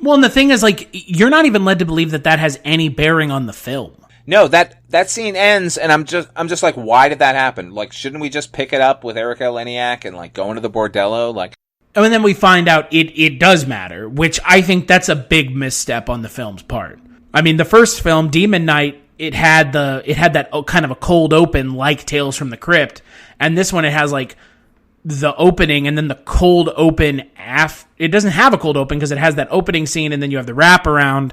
Well, and the thing is, you're not even led to believe that has any bearing on the film. No, that scene ends, and I'm just like, why did that happen? Shouldn't we just pick it up with Erika Eleniak and go into the bordello? And then we find out it does matter, which I think that's a big misstep on the film's part. I mean, the first film, Demon Knight, it had that kind of a cold open like Tales from the Crypt, and this one it has the opening and then the cold open it doesn't have a cold open because it has that opening scene and then you have the wraparound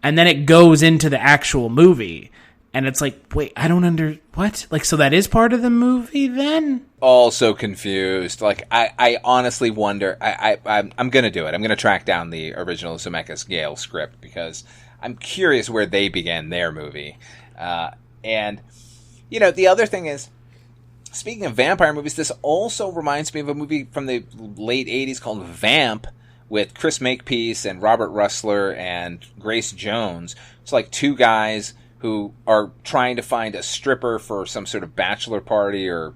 and then it goes into the actual movie. And it's wait, I don't what? So that is part of the movie then? Also confused. I honestly wonder, I'm going to do it. I'm going to track down the original Zemeckis Gale script because I'm curious where they began their movie. And, the other thing is, speaking of vampire movies, this also reminds me of a movie from the late 80s called Vamp with Chris Makepeace and Robert Russler and Grace Jones. It's 2 guys who are trying to find a stripper for some sort of bachelor party or,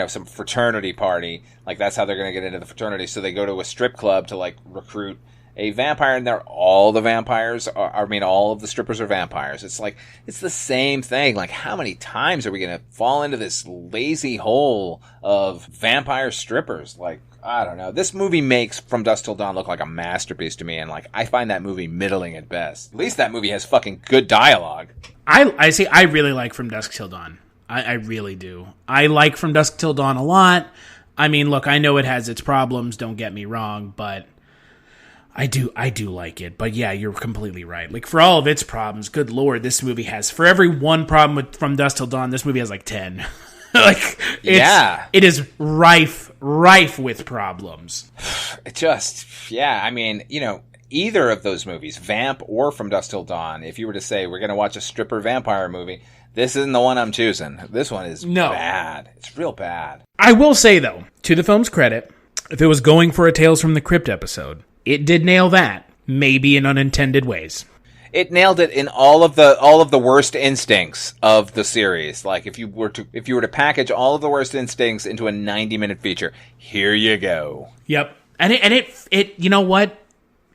some fraternity party. That's how they're going to get into the fraternity. So they go to a strip club to, recruit a vampire, and all the vampires all of the strippers are vampires. It's the same thing. How many times are we going to fall into this lazy hole of vampire strippers? I don't know. This movie makes From Dusk Till Dawn look like a masterpiece to me, and I find that movie middling at best. At least that movie has fucking good dialogue. I see. I really like From Dusk Till Dawn. I really do. I like From Dusk Till Dawn a lot. I mean, look, I know it has its problems. Don't get me wrong, but I do like it. But yeah, you're completely right. For all of its problems, good lord, this movie has, for every one problem with From Dusk Till Dawn, this movie has 10. It is rife with problems. I mean, either of those movies, Vamp or From Dusk Till Dawn, if you were to say we're going to watch a stripper vampire movie, this isn't the one I'm choosing. This one is bad. It's real bad. I will say, though, to the film's credit, if it was going for a Tales from the Crypt episode, it did nail that, maybe in unintended ways. It nailed it in all of the worst instincts of the series. If you were to package all of the worst instincts into a 90-minute feature, here you go. Yep. And it you know what?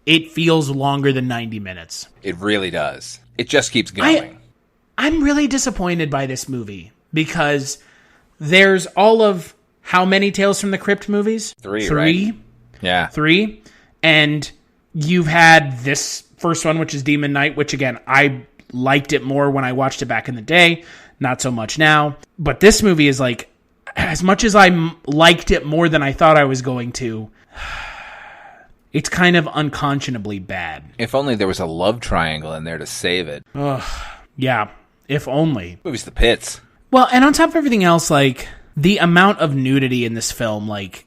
It feels longer than 90 minutes. It really does. It just keeps going. I'm really disappointed by this movie because there's all of how many Tales from the Crypt movies? 3, 3? Right? Yeah. 3. And you've had this first one, which is Demon Knight, which again, I liked it more when I watched it back in the day. Not so much now. But this movie is as much as I liked it more than I thought I was going to, it's kind of unconscionably bad. If only there was a love triangle in there to save it. Ugh. Yeah, if only. Movie's The Pits. Well, and on top of everything else, like, the amount of nudity in this film, like,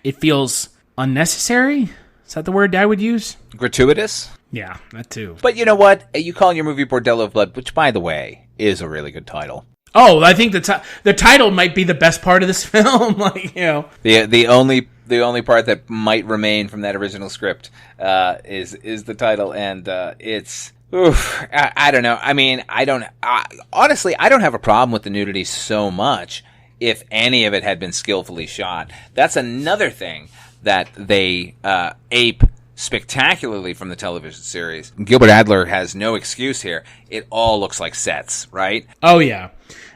it feels unnecessary. Is that the word I would use? Gratuitous? Yeah, that too. But you know what? You call your movie Bordello of Blood, which, by the way, is a really good title. Oh, I think the title might be the best part of this film. Like, you know, the only part that might remain from that original script is the title, and it's. Oof, I don't know. I mean, honestly, I don't have a problem with the nudity so much if any of it had been skillfully shot. That's another thing that they ape spectacularly from the television series. Gilbert Adler has no excuse here. It all looks like sets, right? Oh, yeah.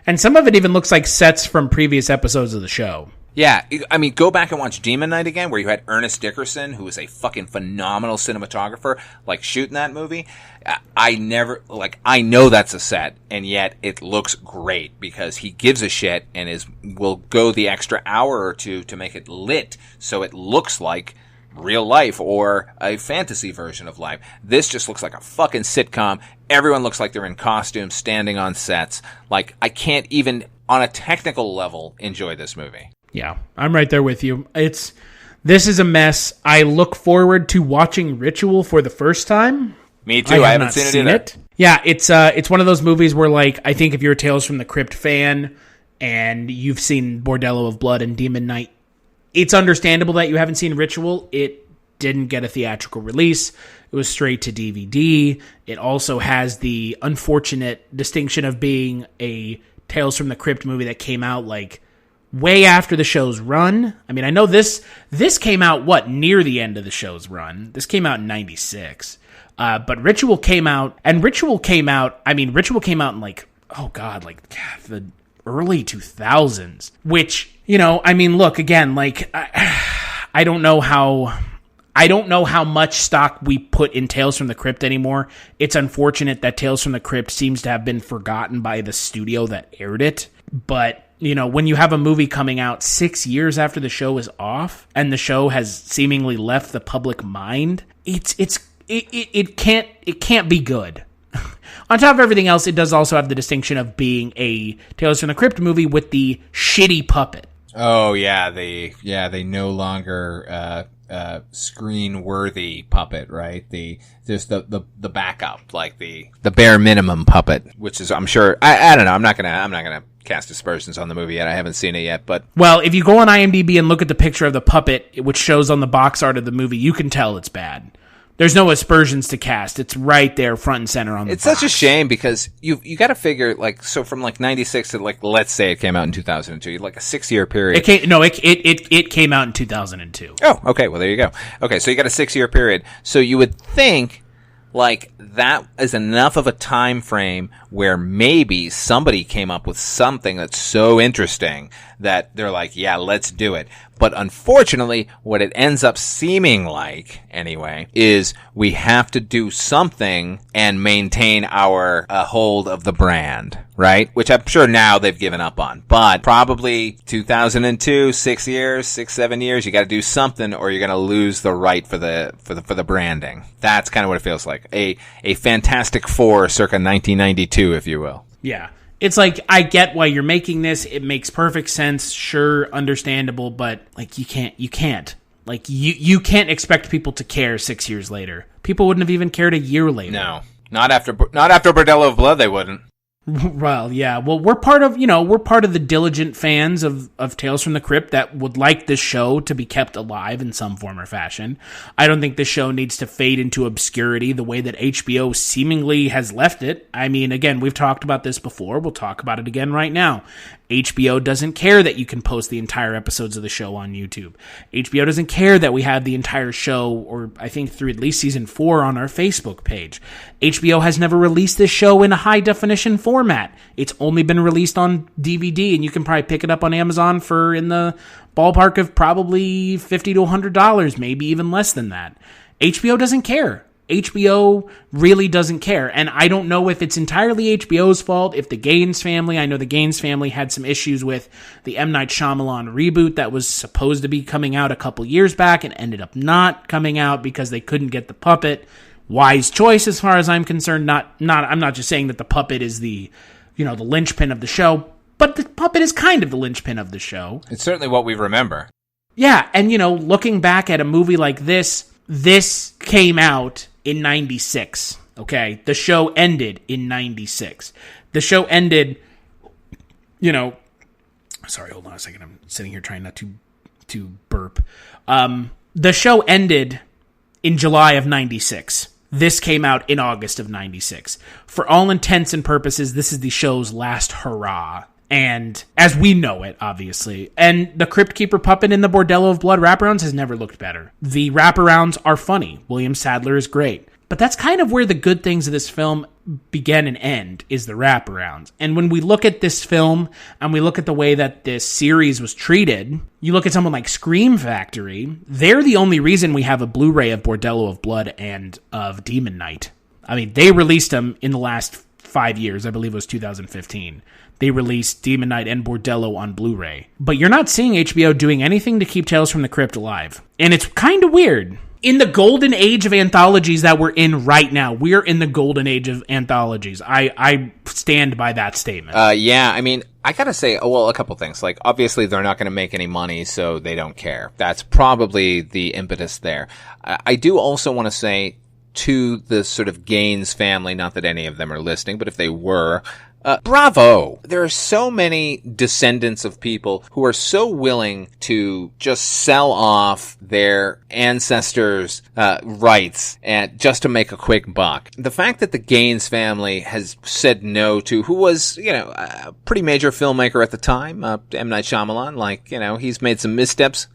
And some of it even looks like sets from previous episodes of the show. Yeah, I mean, go back and watch Demon Knight again, where you had Ernest Dickerson, who was a fucking phenomenal cinematographer, like, shooting that movie. I know that's a set, and yet it looks great because he gives a shit and will go the extra hour or two to make it lit so it looks like real life or a fantasy version of life. This just looks like a fucking sitcom. Everyone looks like they're in costumes, standing on sets. Like, I can't even, on a technical level, enjoy this movie. Yeah, I'm right there with you. This is a mess. I look forward to watching Ritual for the first time. Me too. I haven't seen it either. Yeah, it's one of those movies where, like, I think if you're a Tales from the Crypt fan and you've seen Bordello of Blood and Demon Knight, it's understandable that you haven't seen Ritual. It didn't get a theatrical release. It was straight to DVD. It also has the unfortunate distinction of being a Tales from the Crypt movie that came out, like, way after the show's run. I mean, I know this came out, near the end of the show's run. This came out in 96. But Ritual came out in, like, oh God, like, the early 2000s. Which, you know, I mean, look, again, like, I don't know how much stock we put in Tales from the Crypt anymore. It's unfortunate that Tales from the Crypt seems to have been forgotten by the studio that aired it. But, you know, when you have a movie coming out 6 years after the show is off and the show has seemingly left the public mind, it can't be good. On top of everything else, it does also have the distinction of being a Tales from the Crypt movie with the shitty puppet. Oh yeah, they no longer screen worthy puppet, right? There's the backup, like the bare minimum puppet, which is, I'm sure, I don't know, I'm not gonna cast aspersions on the movie yet. I haven't seen it yet, but well, if you go on IMDb and look at the picture of the puppet, which shows on the box art of the movie, you can tell it's bad. There's no aspersions to cast. It's right there, front and center on the box. It's such a shame because you got to figure, like, so from like 96 to, like, let's say it came out in 2002, like a 6-year period. It came out in 2002. Oh, okay. Well, there you go. Okay, so you got a 6-year period. So you would think, like, that is enough of a time frame where maybe somebody came up with something that's so interesting that they're like, yeah, let's do it. But unfortunately, what it ends up seeming like, anyway, is we have to do something and maintain our hold of the brand, right? Which I'm sure now they've given up on. But probably 2002, 6 years, 7 years, you got to do something or you're going to lose the right for the branding. That's kind of what it feels like. A Fantastic Four circa 1992, if you will. Yeah. It's like, I get why you're making this. It makes perfect sense. Sure, understandable, but, like, you can't. Like, you can't expect people to care 6 years later. People wouldn't have even cared a year later. No. Not after Bordello of Blood, they wouldn't. Well, yeah. Well, we're part of the diligent fans of Tales from the Crypt that would like this show to be kept alive in some form or fashion. I don't think this show needs to fade into obscurity the way that HBO seemingly has left it. I mean, again, we've talked about this before. We'll talk about it again right now. HBO doesn't care that you can post the entire episodes of the show on YouTube. HBO doesn't care that we have the entire show, or I think through at least season 4, on our Facebook page. HBO has never released this show in a high-definition format. It's only been released on DVD, and you can probably pick it up on Amazon for in the ballpark of probably $50 to $100, maybe even less than that. HBO doesn't care. HBO really doesn't care. And I don't know if it's entirely HBO's fault, if the Gaines family, I know the Gaines family had some issues with the M. Night Shyamalan reboot that was supposed to be coming out a couple years back and ended up not coming out because they couldn't get the puppet. Wise choice as far as I'm concerned. I'm not just saying that the puppet is the linchpin of the show. but the puppet is kind of the linchpin of the show. It's certainly what we remember. Yeah, and looking back at a movie like this came out in 96, okay? The show ended in 96. The show ended, sorry, hold on a second. I'm sitting here trying not to burp. The show ended in July of 96. This came out in August of 96. For all intents and purposes, this is the show's last hurrah. And as we know it, obviously. And the Crypt Keeper puppet in the Bordello of Blood wraparounds has never looked better. The wraparounds are funny. William Sadler is great. But that's kind of where the good things of this film begin and end, is the wraparounds. And when we look at this film and we look at the way that this series was treated, you look at someone like Scream Factory, they're the only reason we have a Blu-ray of Bordello of Blood and of Demon Knight. I mean, they released them in the last 5 years. I believe it was 2015. They released Demon Knight and Bordello on Blu-ray. But you're not seeing HBO doing anything to keep Tales from the Crypt alive. And it's kind of weird. In the golden age of anthologies that we're in right now, we're in the golden age of anthologies. I stand by that statement. Yeah, I mean, I gotta say, a couple things. Like, obviously, they're not gonna make any money, so they don't care. That's probably the impetus there. I do also want to say to the sort of Gaines family, not that any of them are listening, but if they were, bravo. There are so many descendants of people who are so willing to just sell off their ancestors' rights and just to make a quick buck. The fact that the Gaines family has said no to who was, a pretty major filmmaker at the time, M. Night Shyamalan, he's made some missteps.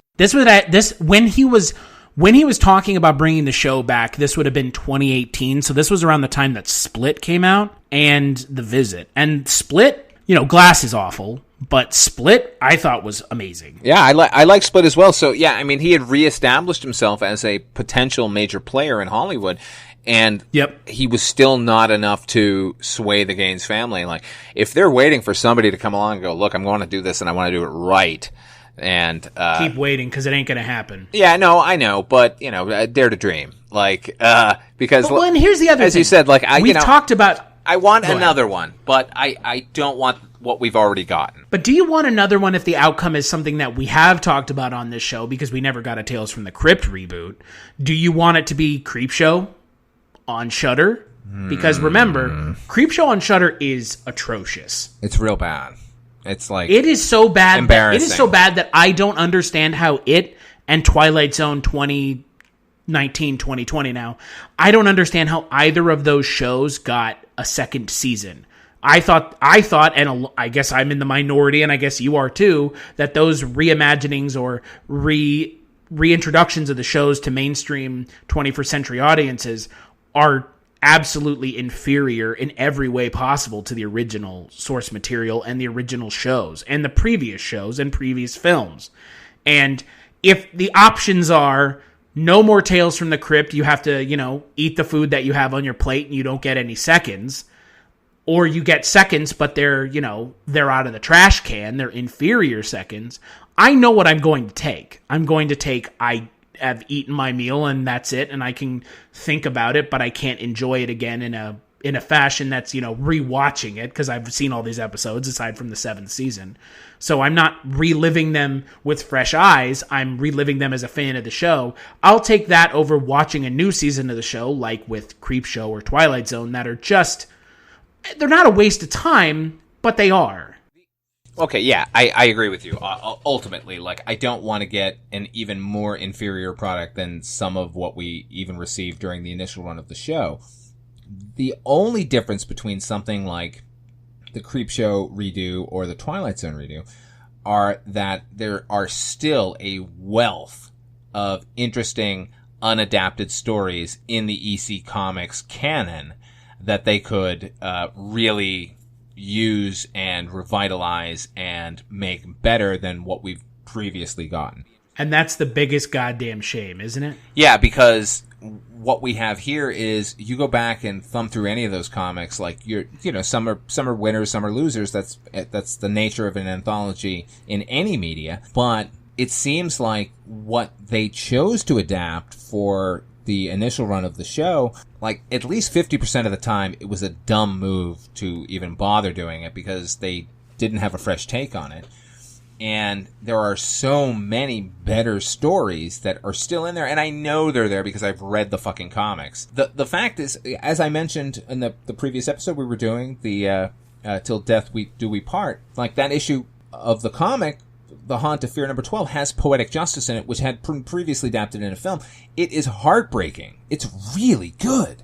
When he was talking about bringing the show back, this would have been 2018. So this was around the time that Split came out and The Visit. And Split, Glass is awful, but Split I thought was amazing. Yeah, I like Split as well. So yeah, I mean, he had reestablished himself as a potential major player in Hollywood. And he was still not enough to sway the Gaines family. Like, if they're waiting for somebody to come along and go, look, I'm going to do this and I want to do it right. And keep waiting, because it ain't gonna happen. Yeah, no, I know, but dare to dream, because and here's the other as thing. You said, we've talked about. I want another one, but I don't want what we've already gotten. But do you want another one if the outcome is something that we have talked about on this show, because we never got a Tales from the Crypt reboot? Do you want it to be Creepshow on Shudder? Because remember, Creepshow on Shudder is atrocious. It's real bad. It's like, it is so bad. Embarrassing. It is so bad that I don't understand how it and Twilight Zone 2019, 2020 now, I don't understand how either of those shows got a second season. I thought, and I guess I'm in the minority, and I guess you are too, that those reimaginings or reintroductions of the shows to mainstream 21st century audiences are absolutely inferior in every way possible to the original source material and the original shows and the previous shows and previous films. And if the options are no more Tales from the Crypt, you have to, eat the food that you have on your plate and you don't get any seconds, or you get seconds, but they're out of the trash can, they're inferior seconds. I know what I'm going to take. I'm going to take, I have eaten my meal and that's it, and I can think about it, but I can't enjoy it again in a fashion that's, rewatching it, because I've seen all these episodes aside from the 7th season. So I'm not reliving them with fresh eyes. I'm reliving them as a fan of the show. I'll take that over watching a new season of the show, like with Creepshow or Twilight Zone, that are just, they're not a waste of time, but they are. Okay, yeah, I agree with you. Ultimately, I don't want to get an even more inferior product than some of what we even received during the initial run of the show. The only difference between something like the Creepshow redo or the Twilight Zone redo are that there are still a wealth of interesting, unadapted stories in the EC Comics canon that they could really use and revitalize and make better than what we've previously gotten. And that's the biggest goddamn shame, isn't it? Yeah, because what we have here is you go back and thumb through any of those comics, some are winners, some are losers. That's the nature of an anthology in any media. But it seems like what they chose to adapt for the initial run of the show, at least 50% of the time, it was a dumb move to even bother doing it, because they didn't have a fresh take on it. And there are so many better stories that are still in there. And I know they're there because I've read the fucking comics. The fact is, as I mentioned in the previous episode we were doing, the Till Death Do We Part, like that issue of the comic, The Haunt of Fear number 12, has poetic justice in it, which had previously adapted in a film. It is heartbreaking. It's really good.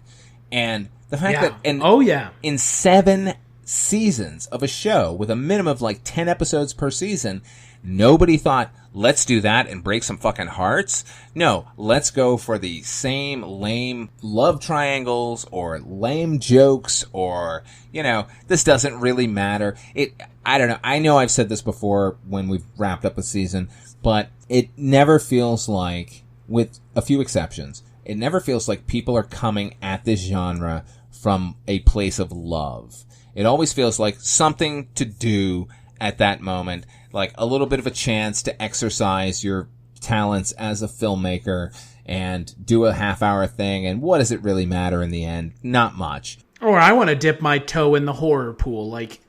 And the fact that... in 7 seasons of a show with a minimum of like 10 episodes per season, nobody thought, let's do that and break some fucking hearts. No, let's go for the same lame love triangles or lame jokes or, this doesn't really matter. I don't know. I know I've said this before when we've wrapped up a season, but it never feels like, with a few exceptions, it never feels like people are coming at this genre from a place of love. It always feels like something to do at that moment, like a little bit of a chance to exercise your talents as a filmmaker and do a half-hour thing, and what does it really matter in the end? Not much. Or I want to dip my toe in the horror pool. Like,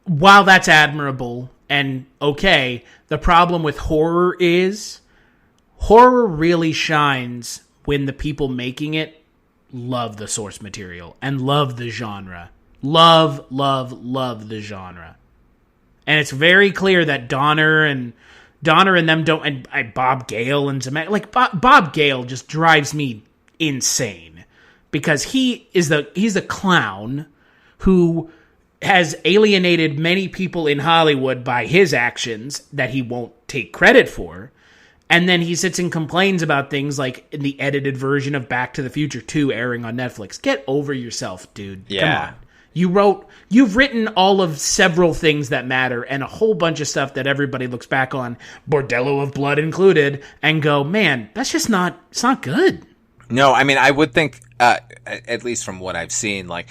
while that's admirable and okay, the problem with horror is horror really shines when the people making it love the source material and love the genre. Love the genre. And it's very clear that Donner and them don't, and Bob Gale and Zemeckis, like Bob Gale just drives me insane because he's a clown who has alienated many people in Hollywood by his actions that he won't take credit for. And then he sits and complains about things like in the edited version of Back to the Future 2 airing on Netflix. Get over yourself, dude. Yeah. Come on. You've written all of several things that matter and a whole bunch of stuff that everybody looks back on, Bordello of Blood included, and go, man, it's not good. No, I mean, I would think, at least from what I've seen, like,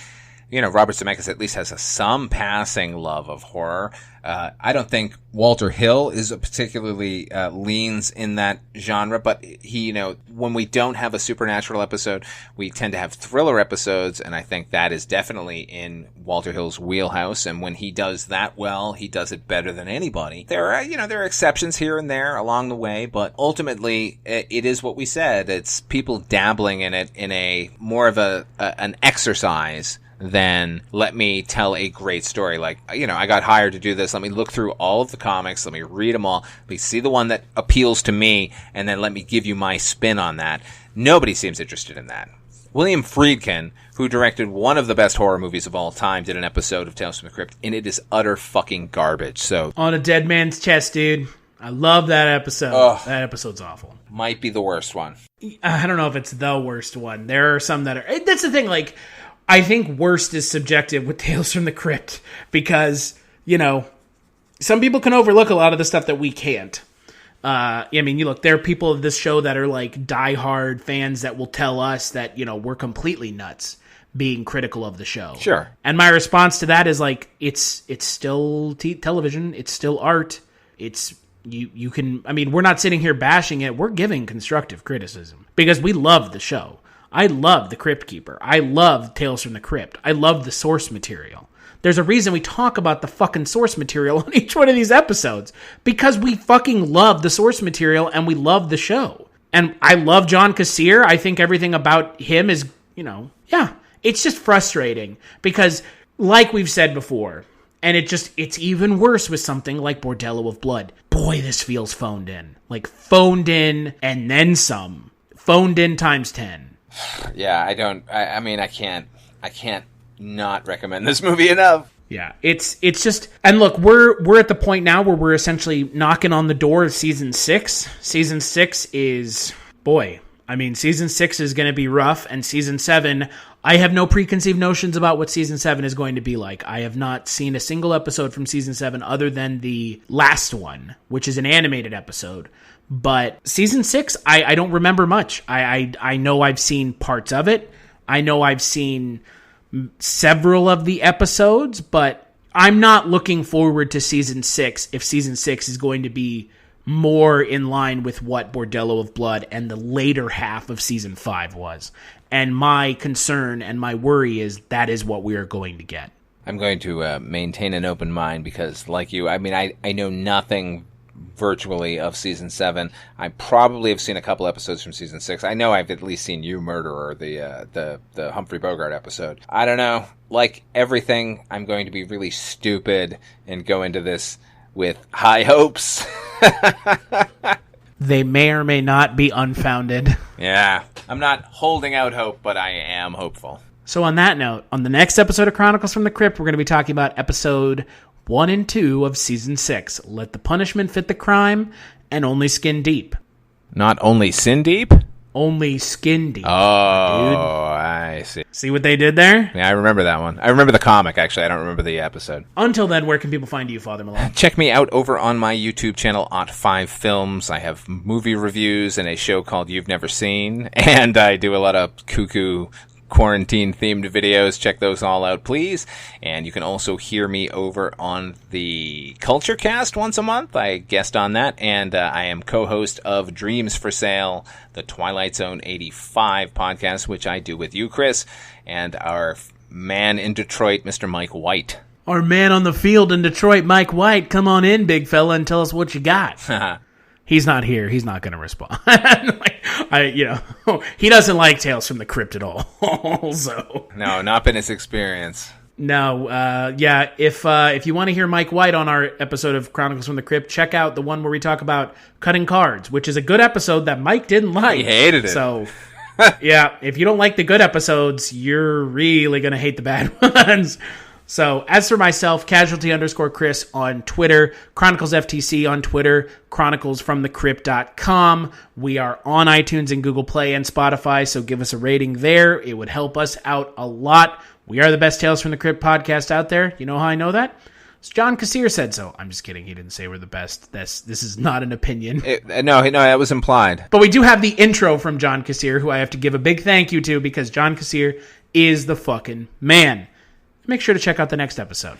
Robert Zemeckis at least has some passing love of horror. I don't think Walter Hill is particularly leans in that genre, but he, when we don't have a supernatural episode, we tend to have thriller episodes, and I think that is definitely in Walter Hill's wheelhouse. And when he does that well, he does it better than anybody. There are exceptions here and there along the way, but ultimately, it is what we said. It's people dabbling in it in a more of an exercise than let me tell a great story. Like, I got hired to do this. Let me look through all of the comics. Let me read them all. Let me see the one that appeals to me, and then let me give you my spin on that. Nobody seems interested in that. William Friedkin, who directed one of the best horror movies of all time, did an episode of Tales from the Crypt, and it is utter fucking garbage. So On a Dead Man's Chest, dude. I love that episode. Ugh. That episode's awful. Might be the worst one. I don't know if it's the worst one. There are some that are... That's the thing, like... I think worst is subjective with Tales from the Crypt because, some people can overlook a lot of the stuff that we can't. There are people of this show that are like diehard fans that will tell us that, we're completely nuts being critical of the show. Sure. And my response to that is like, it's still television. It's still art. It's, you can, we're not sitting here bashing it. We're giving constructive criticism because we love the show. I love The Crypt Keeper. I love Tales from the Crypt. I love the source material. There's a reason we talk about the fucking source material on each one of these episodes. Because we fucking love the source material and we love the show. And I love John Kassir. I think everything about him is, it's just frustrating. Because, like we've said before, and it's even worse with something like Bordello of Blood. Boy, this feels phoned in. Like, phoned in and then some. Phoned in times 10. Yeah, I can't not recommend this movie enough. Yeah, it's just, and look, we're at the point now where we're essentially knocking on the door of season 6. Season 6 is, season 6 is going to be rough, and season 7, I have no preconceived notions about what season 7 is going to be like. I have not seen a single episode from season 7 other than the last one, which is an animated episode. But season 6, I don't remember much. I know I've seen parts of it. I know I've seen several of the episodes, but I'm not looking forward to season 6 if season 6 is going to be more in line with what Bordello of Blood and the later half of season 5 was. And my concern and my worry is that is what we are going to get. I'm going to maintain an open mind because, like you, I mean, I know nothing virtually of season 7. I probably have seen a couple episodes from season 6. I know I've at least seen You Murderer, the Humphrey Bogart episode. I don't know. Like everything, I'm going to be really stupid and go into this with high hopes. They may or may not be unfounded. Yeah. I'm not holding out hope, but I am hopeful. So on that note, on the next episode of Chronicles from the Crypt, we're going to be talking about episode 1 and 2 of season 6. Let the punishment fit the crime, and only skin deep. Not only sin deep? Only skin deep. Oh, dude. I see. See what they did there? Yeah, I remember that one. I remember the comic, actually. I don't remember the episode. Until then, where can people find you, Father Malone? Check me out over on my YouTube channel, Ot5 Films. I have movie reviews and a show called You've Never Seen. And I do a lot of cuckoo quarantine-themed videos. Check those all out, please. And you can also hear me over on the Culture Cast once a month. I guest on that. And I am co-host of Dreams for Sale, the Twilight Zone 85 podcast, which I do with you, Chris, and our man in Detroit, Mr. Mike White. Our man on the field in Detroit, Mike White. Come on in, big fella, and tell us what you got. He's not here. He's not going to respond. He doesn't like Tales from the Crypt at all. So no, not been his experience. No, if you want to hear Mike White on our episode of Chronicles from the Crypt, check out the one where we talk about cutting cards, which is a good episode that Mike didn't like. He hated it. So, yeah, if you don't like the good episodes, you're really going to hate the bad ones. So, as for myself, Casualty_Chris on Twitter, Chronicles FTC on Twitter, chroniclesfromthecrypt.com. We are on iTunes and Google Play and Spotify, so give us a rating there. It would help us out a lot. We are the best Tales from the Crypt podcast out there. You know how I know that? It's John Kassir said so. I'm just kidding. He didn't say we're the best. This is not an opinion. No, that was implied. But we do have the intro from John Kassir, who I have to give a big thank you to because John Kassir is the fucking man. Make sure to check out the next episode.